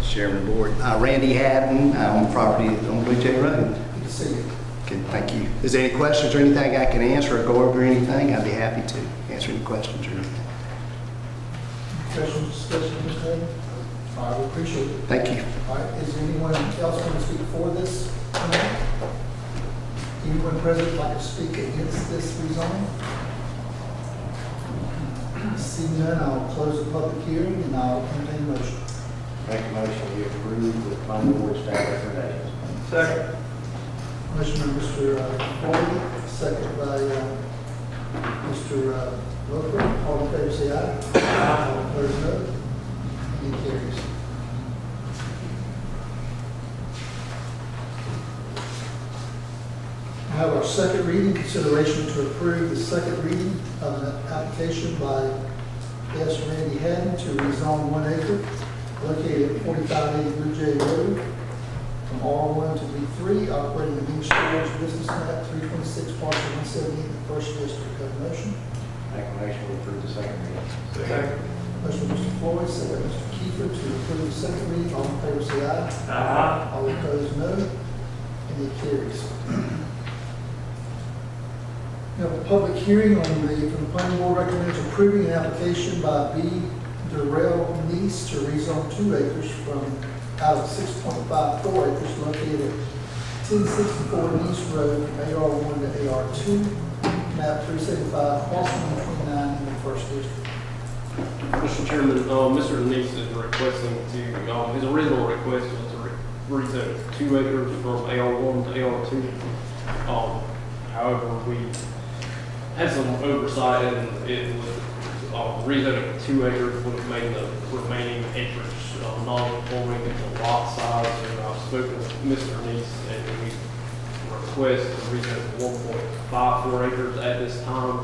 Chairman of the board. Randy Haddon, I'm on property on Blue Jay Road. Good to see you. Okay, thank you. Is there any questions or anything I can answer or go over anything? I'd be happy to answer any questions or anything. Questions, discussion, Mr. Hagan? All right, we appreciate it. Thank you. All right, is there anyone else want to speak for this tonight? Anyone present like to speak against this rezoning? Seeing none, I'll close the public hearing and I'll entertain a motion. Make a motion we approve the planning board staff recommendations. Second. Motion by Mr. Floyd, second by Mr. Roper. All in favor, say aye. Aye. All opposed, no. Any carries. I have our second reading, consideration to approve the second reading of an application by S. Randy Haddon to rezone 1 acre located at 4580 Blue Jay Road from R1 to B3, operating a mini storage business map 326 parcel 170 in the first district. Have a motion? Make a motion we approve the second reading. Second. Motion by Mr. Floyd, second by Mr. Kiefer to approve the second reading. All in favor, say aye. Aye. All opposed, no. And it carries. We have a public hearing on from the planning board recommends approving an application by B. Durrell Neese to rezone 2 acres from out of 6.54 acres located at 1064 Neese Road from AR1 to AR2, map 375, parcel 129 in the first district. Mr. Chairman, Mr. Denise is requesting to, his original request was to rezone 2 acres from AR1 to AR2. However, we had some oversight and it was rezoning 2 acres would have made the remaining acres non-conforming to lot size. And I've spoken with Mr. Denise and we request to rezone 1.54 acres at this time.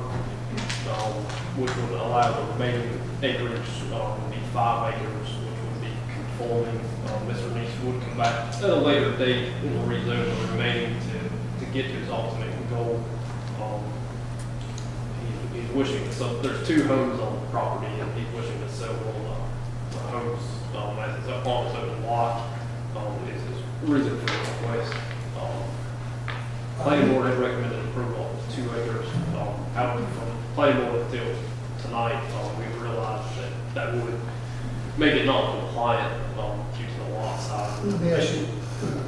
which would allow the remaining acreage, would be 5 acres, which would be conforming. Mr. Neese would come back at a later date and rezone the remaining to get to his ultimate goal. He's wishing to sell, there's 2 homes on the property, and he's wishing to sell one of the homes, as it's up on his own lot, is his reason for the request. Planning board had recommended approval of 2 acres. However, from planning board until tonight, we realized that would make it non-compliant due to the lot size. Let me ask you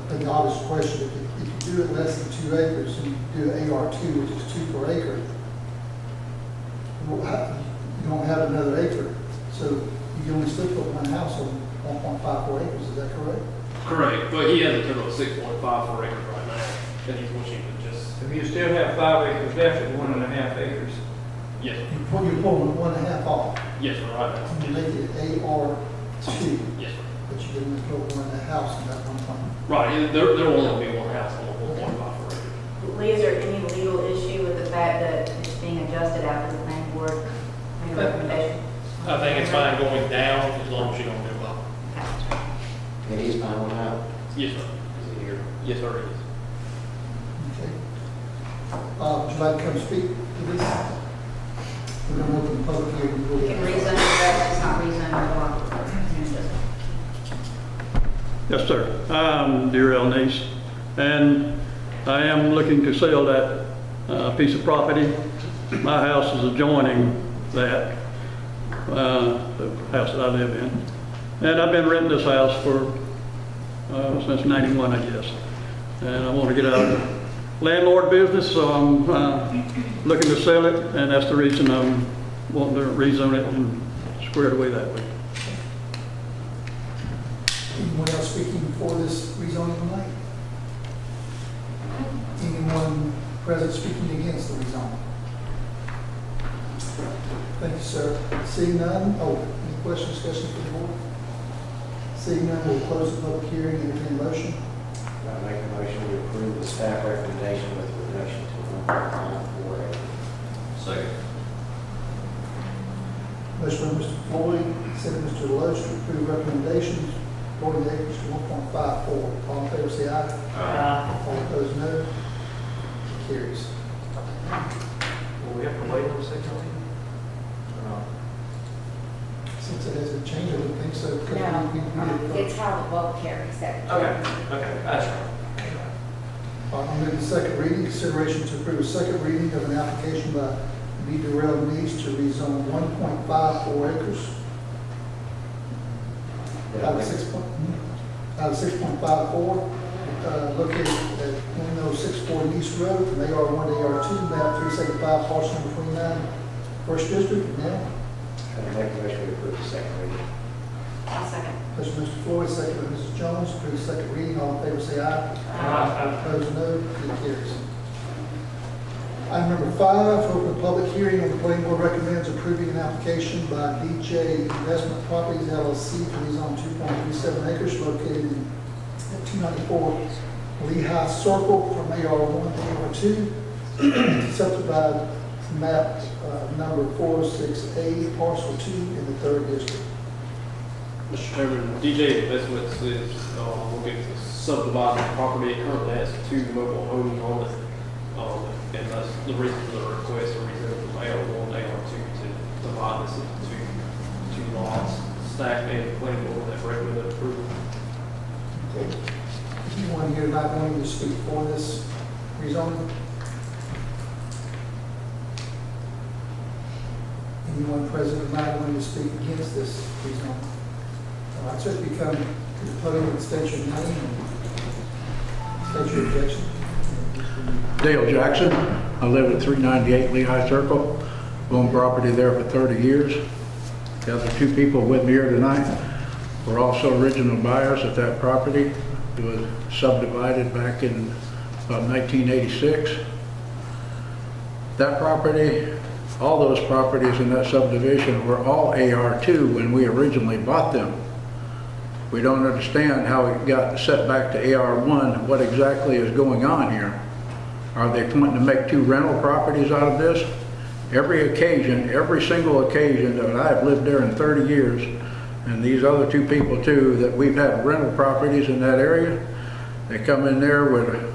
an obvious question. If you do it less than 2 acres and you do AR2, which is 2 per acre, well, you don't have another acre. So you can only still put one house on 1.54 acres, is that correct? Correct, but he has a total of 6.54 acres right now, and he's wishing to just, If you still have 5 acres left at 1.5 acres. yes, You're pulling 1.5 off. yes, sir, right now. You make it AR2, Yes, sir. but you didn't put one in the house in that one point. Right, there will only be one house on the 1.54 acre. Lee, is there any legal issue with the fact that it's being adjusted after the planning board made a recommendation? I think it's fine going down as long as you don't go up. And he's fine with that? Yes, sir. Is he here? Yes, sir, it is. Okay. Would you like to come speak to this? We're going to open the public hearing. You can rezone the rest, it's not rezoned or Yes, sir. I'm Darrell Neese, and I am looking to sell that piece of property. My house is adjoining that, the house that I live in. And I've been renting this house for, since '91, I guess. And I want to get out of the landlord business, so I'm looking to sell it, and that's the reason I'm wanting to rezone it and square it away that way. Anyone else speaking for this rezoning tonight? Anyone present speaking against the rezoning? Thank you, sir. Seeing none, any questions, discussion for the board? Seeing none, we'll close the public hearing and entertain a motion. I make a motion to approve the staff recommendation with reduction to 1.54 acres. Second. Motion by Mr. Floyd, second Mr. Deloach to approve recommendations, 40 acres to 1.54. All in favor, say aye. Aye. All opposed, no. Carries. Will we have to wait on the second reading? Or not? Since it hasn't changed, I don't think so. because No, we did, it's how the vote carries that. Okay, that's right. I'll move the second reading, consideration to approve a second reading of an application by B. Darrell Neese to rezone 1.54 acres out of 6.54, located at 1064 East Road, from AR1 to AR2, map 375, parcel number 29, First District. Now, I make a motion to approve the second reading. I'll second. Mr. Floyd, second by Mrs. Jones, approve the second reading. All in favor, say aye. Aye. Opposed, no. It carries. Item number 5, open a public hearing on the planning board recommends approving an application by DJ Investment Properties LLC to rezone 2.37 acres located at 294 Lehigh Circle from AR1 to AR2, subdivide map number 406A, parcel 2 in the 3rd district. Mr. Chairman, DJ Investments is looking to subdivide the property. It currently has 2 mobile homes on it. And that's the reason for the request to rezone from AR1 to AR2 to divide this into two lots. Staff and planning board have recommended approval. Anyone here tonight wanting to speak for this rezoning? Anyone present tonight wanting to speak against this rezoning? All right, so if you come to the podium and state your name and state your objection. Dale Jackson. I live at 398 Lehigh Circle. Owned property there for 30 years. The other 2 people with me here tonight were also original buyers at that property. It was subdivided back in about 1986. That property, all those properties in that subdivision were all AR2 when we originally bought them. We don't understand how it got set back to AR1, what exactly is going on here. Are they planning to make 2 rental properties out of this? every occasion, every single occasion that I've lived there in 30 years, and these other two people too, that we've had rental properties in that area, they come in there with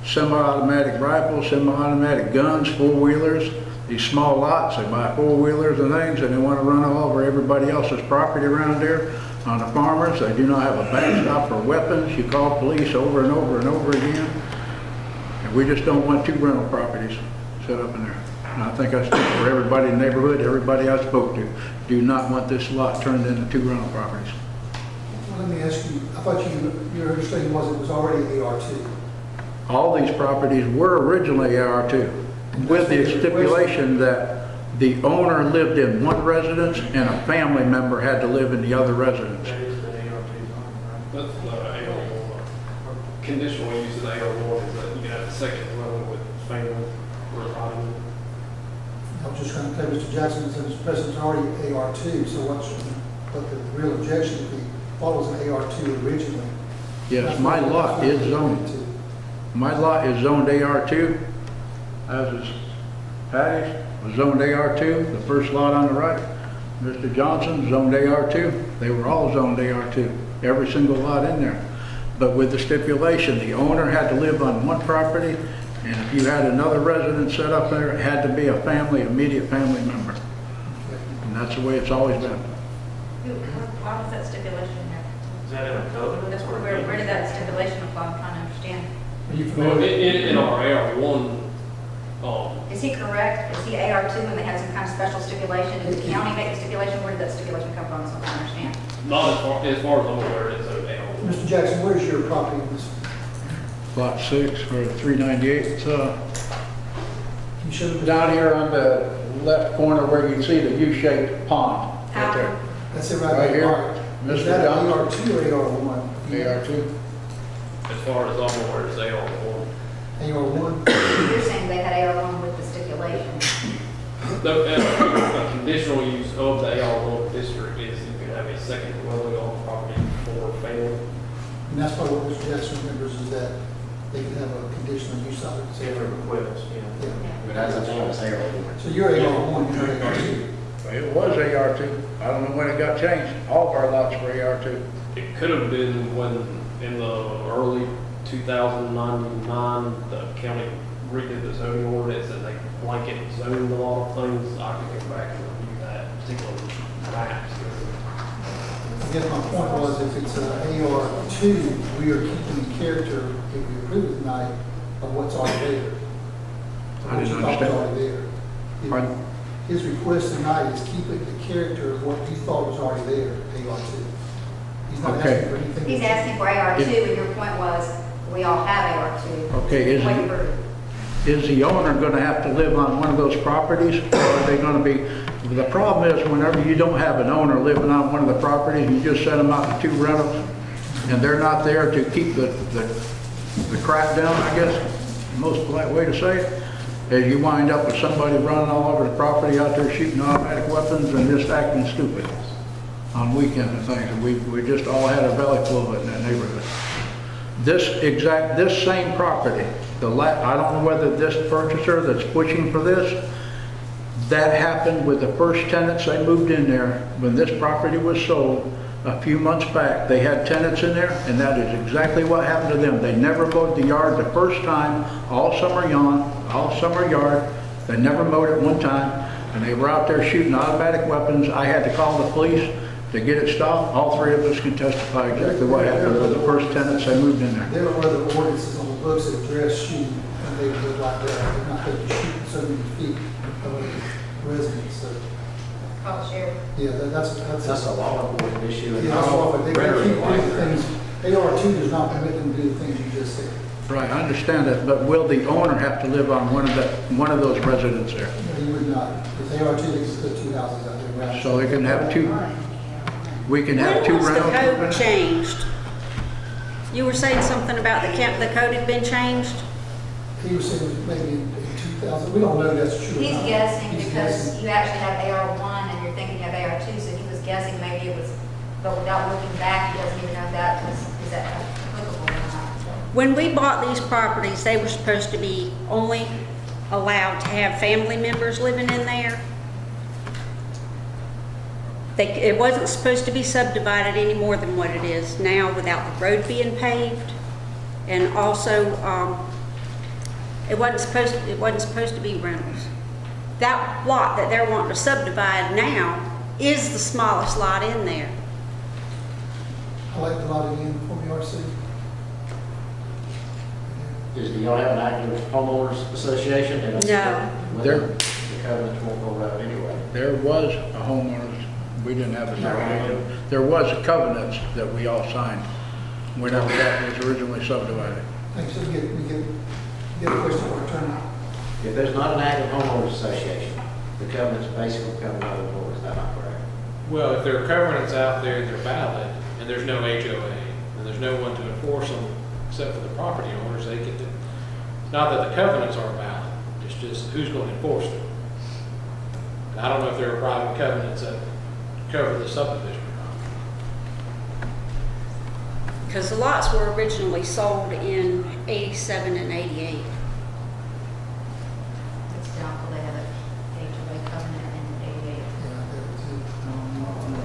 semi-automatic rifles, semi-automatic guns, four-wheelers, these small lots, they buy four-wheelers and things, and they want to run all over everybody else's property around there. On the farmers, they do not have a backstop for weapons. You call police over and over and over again. And we just don't want two rental properties set up in there. And I think I speak for everybody in the neighborhood, everybody I spoke to, do not want this lot turned into two rental properties. Well, let me ask you, I thought your understanding was it was already AR2. All these properties were originally AR2, with the stipulation that the owner lived in one residence and a family member had to live in the other residence. That's AR1. Conditional use of AR1 is that you can have a second dwelling with family residing. I was just trying to tell Mr. Jackson, since Mr. President's already AR2, so but the real objection if he follows an AR2 originally. Yes, my lot is zoned. My lot is zoned AR2, as is Patty's, was zoned AR2, the first lot on the right. Mr. Johnson zoned AR2. They were all zoned AR2, every single lot in there. But with the stipulation, the owner had to live on one property, and if you had another residence set up there, it had to be a family, immediate family member. And that's the way it's always been. Why was that stipulation in there? Is that in a code? That's where did that stipulation apply? I'm trying to understand. Well, in our AR1, Is he correct? Is he AR2 and they had some kind of special stipulation? Did the county make the stipulation? Where did that stipulation come from? So I understand. not as far as I'm aware, it's an AR1. Mr. Jackson, where's your property in this? Lot 6 or 398, Can you show me? down here on the left corner where you can see the U-shaped pond. Right there. That's it Right right here. there. Is Mr. that Johnson. AR2 or AR1? AR2. As far as I'm aware, it's AR1. AR1? You're saying they had AR1 with the stipulation. A conditional use of the AR1 district is you can have a second dwelling on the property for family. And that's probably what Mr. Jackson remembers is that they can have a conditional use of it. So request, yeah. But as I told us, AR1. So you're AR1, you're AR2. It was AR2. I don't know when it got changed. All of our lots were AR2. It could have been when, in the early 2009, the county redid the zoning ordinance and they blanket zoned a lot of things. I could go back and review that particular map. I guess my point was if it's AR2, we are keeping the character, if we approve it tonight, of what's already there. I didn't What you thought was understand. already there. If Pardon? His request tonight is keeping the character of what you thought was already there, AR2. He's not Okay. asking for anything. He's asking for AR2 and your point was we all have AR2. Okay, Wait for- is the owner going to have to live on one of those properties? Or are they going to be, the problem is whenever you don't have an owner living on one of the properties, you just set them out to two rentals, and they're not there to keep the crap down, I guess, the most polite way to say it, is you wind up with somebody running all over the property out there shooting automatic weapons and just acting stupid on weekends and things. And we just all had a belly full of it in that neighborhood. This same property, I don't know whether this purchaser that's pushing for this, that happened with the first tenants they moved in there. When this property was sold a few months back, they had tenants in there, and that is exactly what happened to them. They never mowed the yard the first time, all summer yard. They never mowed it one time, and they were out there shooting automatic weapons. I had to call the police to get it stopped. All three of us can testify exactly what happened with the first tenants they moved in there. There are other ordinances on the books that address shooting in a neighborhood like that. They're not going to shoot so many feet of a residence. So, Call the sheriff. yeah, that's That's a law enforcement issue. and Yeah, that's all what they keep rhetoric doing like the that. things. AR2 does not permit them to do the things you just said. Right, I understand that, but will the owner have to live on one of those residences there? He would not. If AR2, they can put two houses out there. Right? So they can have two, we can have two When was the rentals? code changed? You were saying something about the code had been changed? He was saying maybe in 2000. We don't know that's true. or He's not. guessing He's because guessing. you actually have AR1 and you're thinking you have AR2, so he was guessing maybe it was, but without looking back, he doesn't even know if that was, is that applicable or not. So, When we bought these properties, they were supposed to be only allowed to have family members living in there. It wasn't supposed to be subdivided any more than what it is now without the road being paved. And also, it wasn't supposed to be rentals. That lot that they're wanting to subdivide now is the smallest lot in there. I like the lot again for the RC. Do y'all have an active homeowners association? No. There- The covenants won't go out anyway. There was a homeowners, we didn't have a association. There was a covenants that we all signed whenever that was originally subdivided. Thanks, so we get a question for our attorney. If there's not an active homeowners association, the covenants basically come out of the board, is that not correct? Well, if there are covenants out there and they're valid, and there's no HOA, and there's no one to enforce them except for the property owners, they get to, not that the covenants aren't valid, it's just who's going to enforce them. And I don't know if there are private covenants that cover the subdivision or not. Because the lots were originally sold in 87 and 88. It's doubtful they have a HOA covenant in 88.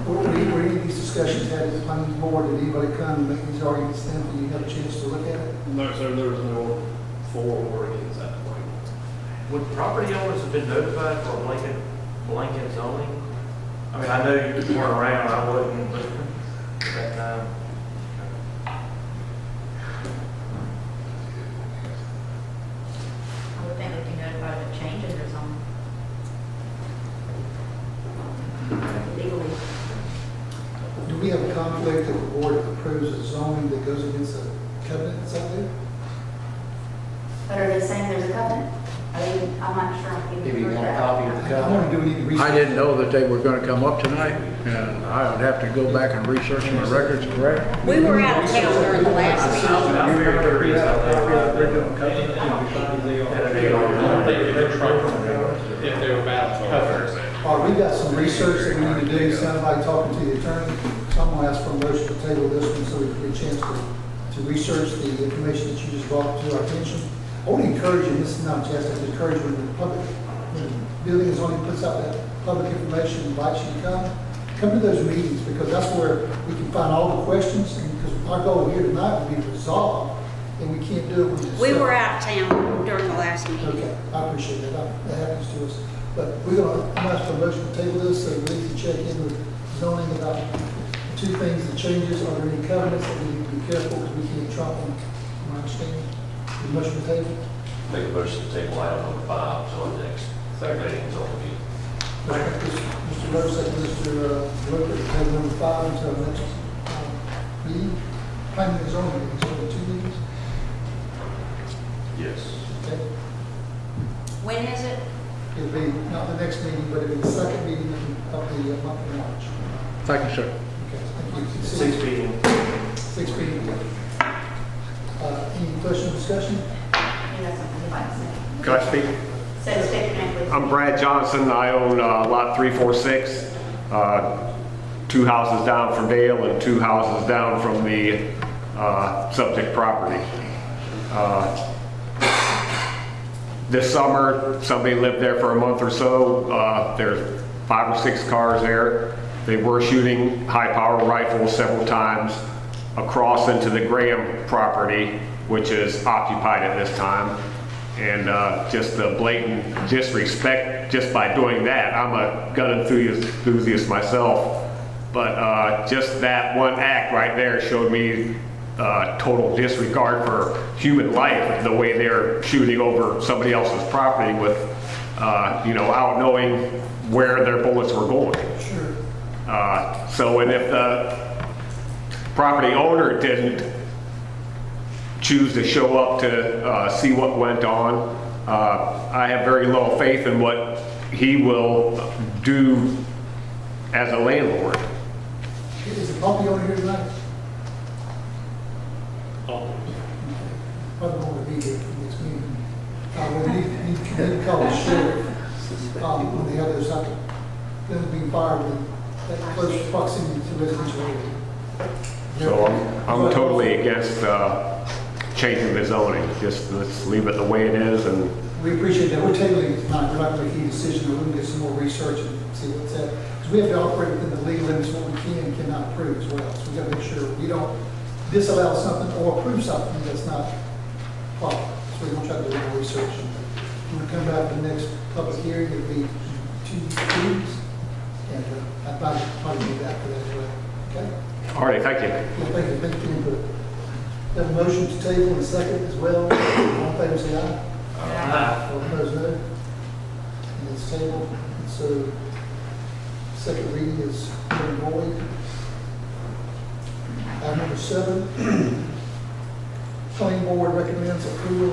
Were any of these discussions had at the planning board? Did anybody come and make these arguments then? Did you have a chance to look at it? No, sir, there was no for or against at the point. Would property owners have been notified for blanket zoning? I mean, I know you weren't around, I wasn't, but at that time. I would think they'd be notified of a change in their zone. Legally. Do we have a conflict if the board approves a zoning that goes against the covenant that's out there? But are they saying there's a covenant? I'm not sure. I'm Maybe you got a copy of the I covenant? want to do any research. I didn't know that they were gonna come up tonight, and I would have to go back and research my records, correct? We were out of town during the last meeting. I'm very curious out there. If they were valid covenants. All right, we've got some research that we need to do. Sounds like talking to the attorney. So I'm gonna ask for a motion to table this one so we can get a chance to research the information that you just brought to our attention. I want to encourage you, this is not just to encourage you, when the public, when the building is only puts out that public information, invites you to come to those meetings, because that's where we can find all the questions, and because our goal here tonight would be to resolve, and we can't do it with this. We were out of town during the last meeting. Okay, I appreciate that. That happens to us. But we're gonna, I'm gonna ask for a motion to table this, so we can check in with zoning about the two things, the changes, are there any covenants that we need to be careful, because we can't trump them, from my understanding. The motion to table. Make a motion to table item number 5 until the next meeting is on review. Mr. Rose, second, Mr. Roper, table number 5 until the next meeting. Planning and zoning meetings, only 2 meetings. Yes. Okay. When is it? It'll be not the next meeting, but it'll be the second meeting of the month of March. Thank you, sir. Okay, thank you. 6 p.m. 6 p.m. Any question or discussion? You have something you'd like to say? Can I speak? State your name, please. I'm Brad Johnson. I own lot 346, 2 houses down from Dale and 2 houses down from the subject property. This summer, somebody lived there for a month or so. There's 5 or 6 cars there. They were shooting high-power rifles several times across into the Graham property, which is occupied at this time. And just the blatant disrespect just by doing that. I'm a gun enthusiast myself, but just that one act right there showed me total disregard for human life, the way they're shooting over somebody else's property with, out knowing where their bullets were going. Sure. And if the property owner didn't choose to show up to see what went on, I have very little faith in what he will do as a landlord. Is the property owner here tonight? Probably want to be here for this meeting. We need to call the sheriff when the others have to be fired with that close proximity to residential area. So I'm totally against changing the zoning. Just let's leave it the way it is and We appreciate that. We're tabling it tonight. We're not going to make any decision. We're going to get some more research and see what's at. Because we have to operate within the legal limits of what we can and cannot approve as well. So we got to make sure we don't disallow something or approve something that's not proper. So we're going to try to do more research. And when we come back to the next public hearing, it'll be 2 weeks. And I'd probably do that for that as well. Okay? All right, thank you. Yeah, thank you. Thank you for your input. We have a motion to table and second as well. All in favor, say aye. Aye. All opposed, no. And it's tabled. And so, second reading is void. Item number 7. Planning Board recommends approval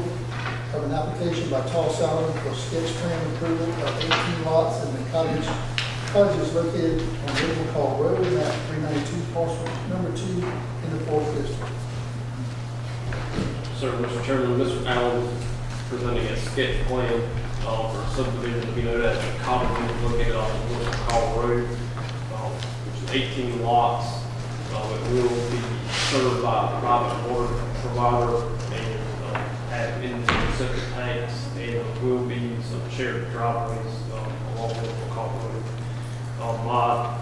of an application by Tall Salmon for sketch plan approval of 18 lots in the cottages located on Little McCall Road, map 392, parcel number 2 in the 4th district. Sir, Mr. Chairman, Mr. Allen presenting a sketch plan for subdivision to be known as the cottages located on Little McCall Road, which is 18 lots. It will be served by a private water provider and have individual septic tanks, and there will be some shared driveways along Little McCall Road. My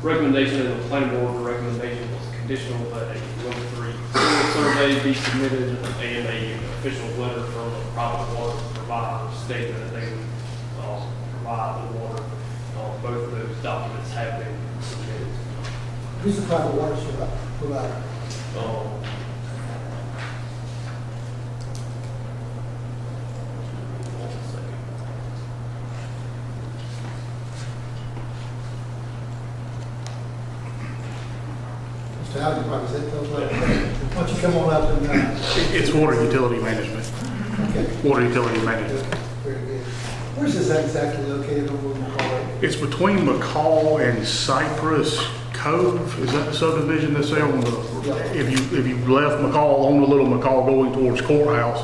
recommendation and the planning board recommendation was conditional that a level 3 soil survey be submitted and a official letter from the private water provider stating that they would provide the water. Both of those documents have been submitted. Who's the private water provider? Mr. Howard, you probably said those right. Why don't you come on up and, It's water utility management. okay, Water utility management. very good. Where's this exactly located on Little McCall Road? It's between McCall and Cypress Cove. Is that the subdivision that's there on the, if you left McCall on the Little McCall going towards courthouse,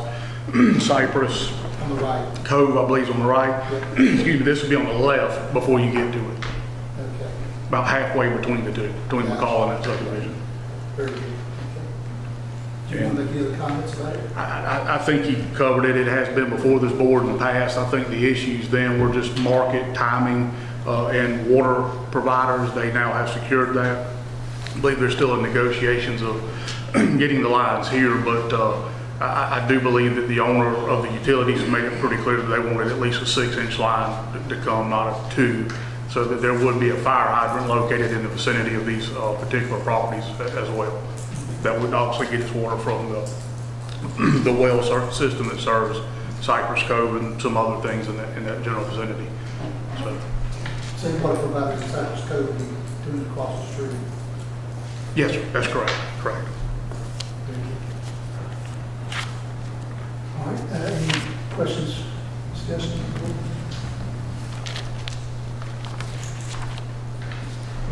Cypress On the right. Cove, I believe, is on the right. Excuse me, this would be on the left before you get to it. Okay, About halfway between the two, between McCall and that subdivision. very good. Okay. Do you want to make any other comments about it? I think you covered it. It has been before this board in the past. I think the issues then were just market, timing, and water providers. They now have secured that. I believe they're still in negotiations of getting the lines here, but I do believe that the owner of the utilities made it pretty clear that they wanted at least a 6-inch line to come, not a 2, so that there would be a fire hydrant located in the vicinity of these particular properties as well. That would obviously get its water from the well system that serves Cypress Cove and some other things in that general vicinity. So, Same water providers in Cypress Cove will be doing it across the street. yes, sir, that's correct. Correct. All right, any questions, discussion?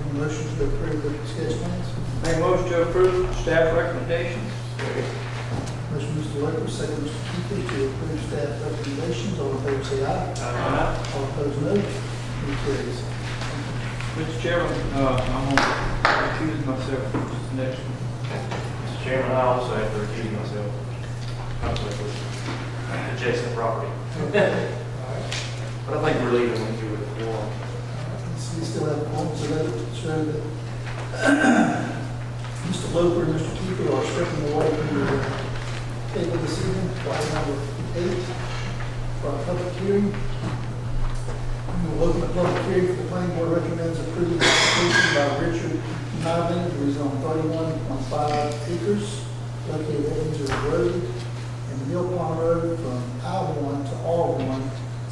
Any motions to approve the sketch plans? Make a motion to approve staff recommendations. Motion, Mr. Loper, second, Mr. Keeper, to approve staff recommendations. All in favor, say aye. Aye. All opposed, no. Any carries? Mr. Chairman, I'm going to recuse myself from this next one. Mr. Chairman, I also have to recuse myself. Conflict with adjacent property. Okay. All right. But I think we're leaving when you with the forum. We still have forms of evidence to show that Mr. Loper and Mr. Keeper are stepping away from the table this evening, for item number 8, for our public hearing. We will open the public hearing for the planning board recommends approval of the application by Richard Nyland, who is on 31.5 acres, located at Windsor Road and Mill Pond Road from I-1 to R1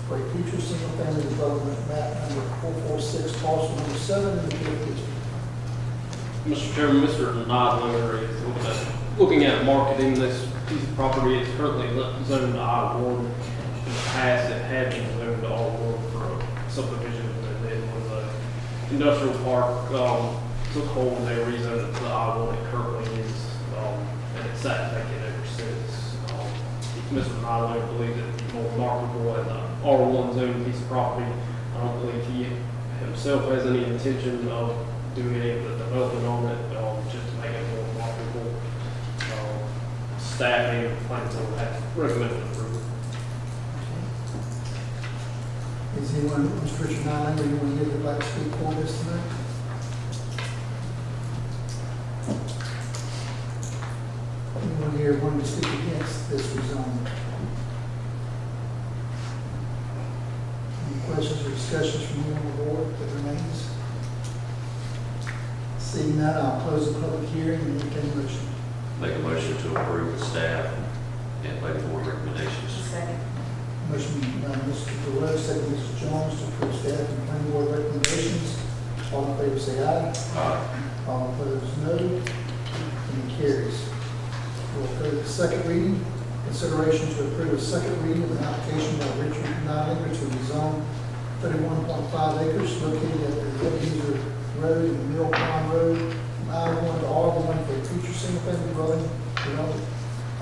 for a future single-family development map number 446, parcel number 7 in the 5th district. Mr. Chairman, Mr. Nodlinger is looking at marketing this piece of property. It's currently zoned to I-1. In the past, it had been zoned to R1 for a subdivision that then was a industrial park. Took hold and they rezoned it to the I-1 it currently is, and it's sat vacant ever since. Mr. Nodlinger believes it to be more marketable as a R1 zone piece of property. I don't believe he himself has any intention of doing any of the development on it, just to make it more marketable. Staff and planning board have recommended approval. Is anyone, Mr. Richard Nylander, anyone here that'd like to speak for this tonight? Anyone here wanting to speak against this rezoning? Any questions or discussions from you on the board that remains? Seeing none, I'll close the public hearing and entertain a motion. Make a motion to approve the staff and planning board recommendations. Second. Motion by Mr. Burrow, second by Mr. Jones to approve staff and planning board recommendations. All in favor say aye. Aye. All opposed, no. And it carries. We'll go to the second reading. Consideration to approve a second reading of an application by Richard Nylander to rezone 31.5 acres located at the Effingham Road and Mill Pond Road from I-1 to R1 for a future single-family dwelling development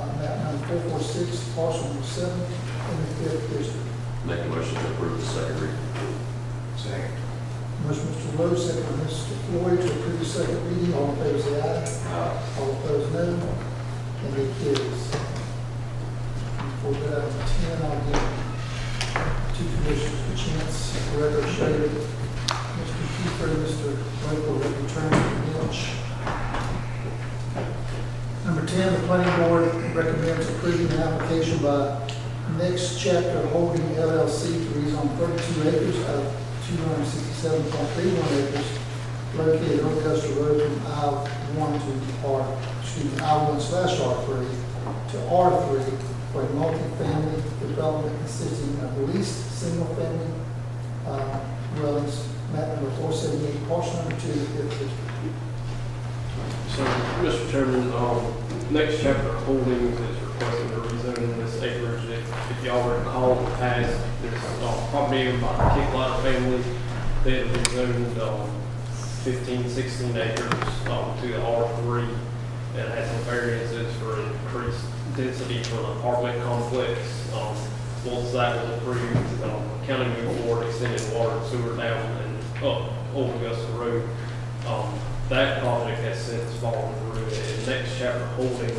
on map number 446, parcel number 7 in the 5th district. Make a motion to approve the second reading. Second. Motion Mr. Lowe, second by Mr. Floyd to approve the second reading. All in favor say aye. Aye. All opposed, no. And it carries. Before we go down to 10, I'll give two commissioners a chance. The record show that Mr. Kiefer and Mr. Blake will return to the bench. Number 10, the planning board recommends approving an application by Next Chapter Holding LLC to rezone 32 acres out of 267.31 acres located on Coastal Road from I-1 to I-1/R3 to R3 for a multi-family development consisting of leased single-family dwellings, map number 478, parcel number 2, 5th district. So, Mr. Chairman, Next Chapter Holdings is requesting to rezone this acreage. If y'all recall in the past, there's property owned by the Kicklighter family. They had rezoned 15, 16 acres to the R3 and had some variances for increased density for an apartment complex. Once that was approved, county moved forward, extended water and sewer down and up Old Augusta Road. That project has since fallen through, and Next Chapter Holding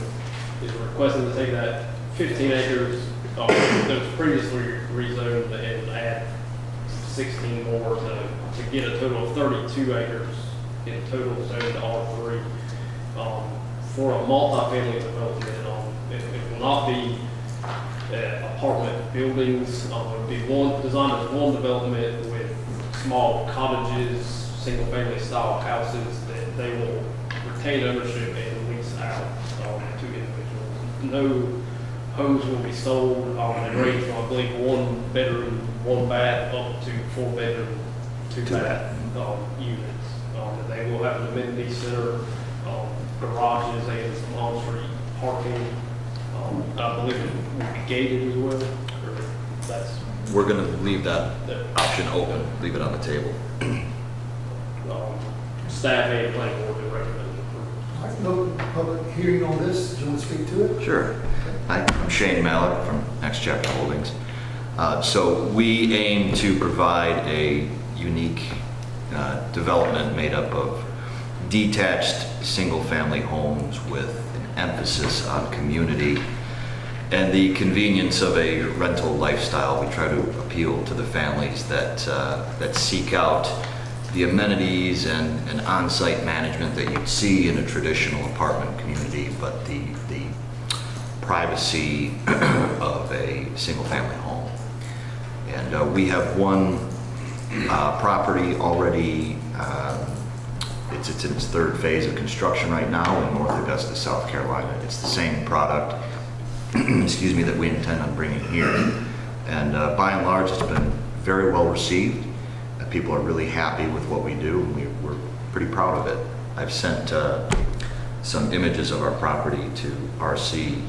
is requesting to take that 15 acres that was previously rezoned and add 16 more to get a total of 32 acres in total zoned to R3 for a multi-family development. It will not be apartment buildings. It will be designed as one development with small cottages, single-family style houses that they will retain ownership and lease out to individuals. No homes will be sold. They range from, I believe, 1 bedroom, 1 bath, up to 4 bedroom, 2 bath units. And they will have an amenity center, garages, and some on-street parking. I believe it will be gated as well. Or that's We're going to leave that option open, leave it on the table. Staff and planning board will recommend approval. All right, no public hearing on this. Do you want to speak to it? Sure. Hi, I'm Shane Mallett from Next Chapter Holdings. So we aim to provide a unique development made up of detached single-family homes with an emphasis on community and the convenience of a rental lifestyle. We try to appeal to the families that seek out the amenities and on-site management that you'd see in a traditional apartment community, but the privacy of a single-family home. And we have one property already. It's in its 3rd phase of construction right now in North Augusta, South Carolina. It's the same product, excuse me, that we intend on bringing here. And by and large, it's been very well received. People are really happy with what we do, and we're pretty proud of it. I've sent some images of our property to RC.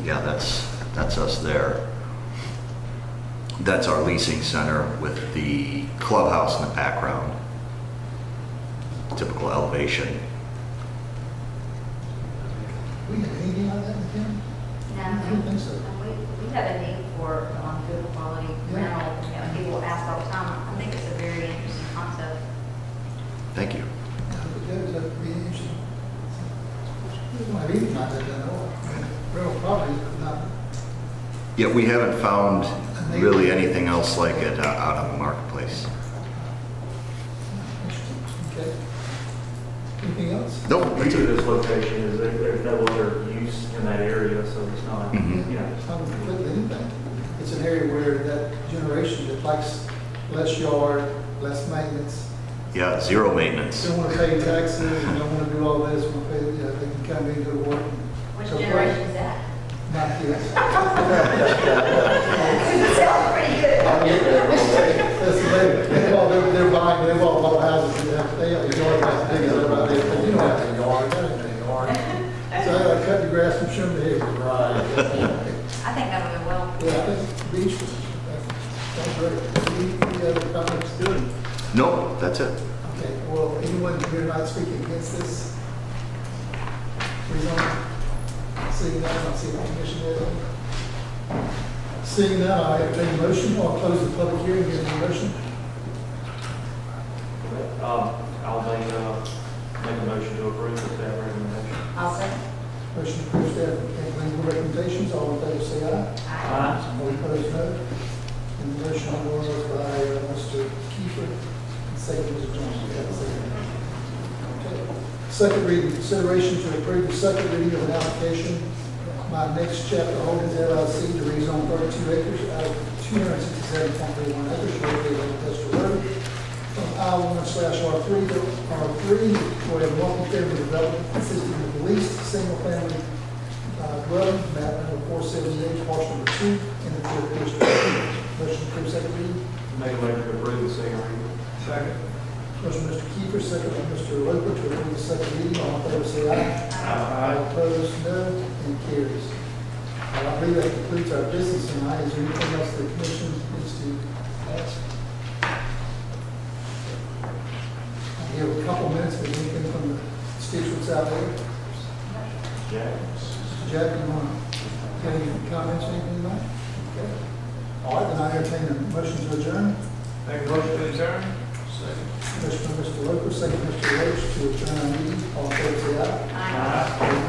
Yeah, that's us there. That's our leasing center with the clubhouse in the background. Typical elevation. We have anything like that in the county? No, I don't think so. we have a need for good quality rental. You know, people ask all the time. I think it's a very interesting concept. Thank you. That'd be interesting. We don't have anything like that done at all. Rental property, not Yeah, we haven't found really anything else like it out on the marketplace. Okay. Anything else? Nope, The that's beauty of it. this location is that there's no other use in that area, so it's not, Mhm. you know. It's not completely anything. It's an area where that generation that likes less yard, less maintenance, Yeah, zero maintenance. don't want to pay taxes, and don't want to do all this, want to pay, you know, they can come in, go to work. Which So, generation is that? My kids. It sounds pretty good. Listen, they're buying, they've all bought houses, they have a yard that's big as right there, but you don't have a yard, that ain't a yard. So I gotta cut the grass and trim the hedges. Right. I think that would go well. Yeah, I think beach, that's great. Any other comments? Good. Nope, that's it. Okay, well, anyone here tonight speaking against this? Rezone? Seeing none, I'll see if the commission has any. Seeing none, I entertain a motion, I'll close the public hearing, get a motion. I'll make a motion to approve the staff recommendation. I'll say. Motion approved, staff and legal recommendations, all in favor say aye. Aye. All opposed, no. And the motion was by Mr. Kiefer, and second Mr. Johnson. You have a second. Okay. Second reading, consideration to approve the second reading of an application, My Next Chapter Holdings LLC, to rezone 32 acres out of 267.31 acres, located on Industrial Road, from I-1/R3 to R3, for a multi-family development consisting of leased single-family dwelling, map number 478, parcel number 2, in the Tier District. Motion approved, second reading. Make a motion to approve the second reading. Second. Motion Mr. Kiefer, second by Mr. Roper, to approve the second reading. All in favor, say aye. Aye. Opposed, no, and carries. I believe that concludes our business tonight. Is there anything else the commission needs to ask? We have a couple minutes, but anything from the constituents out there? Jack? Mr. Jack, you want to have any comments or anything tonight? Okay. All right, then I entertain a motion to adjourn. Make a motion to adjourn? Motion by Mr. Roper, second Mr. Roach, to adjourn our meeting. All in favor, say aye. Aye.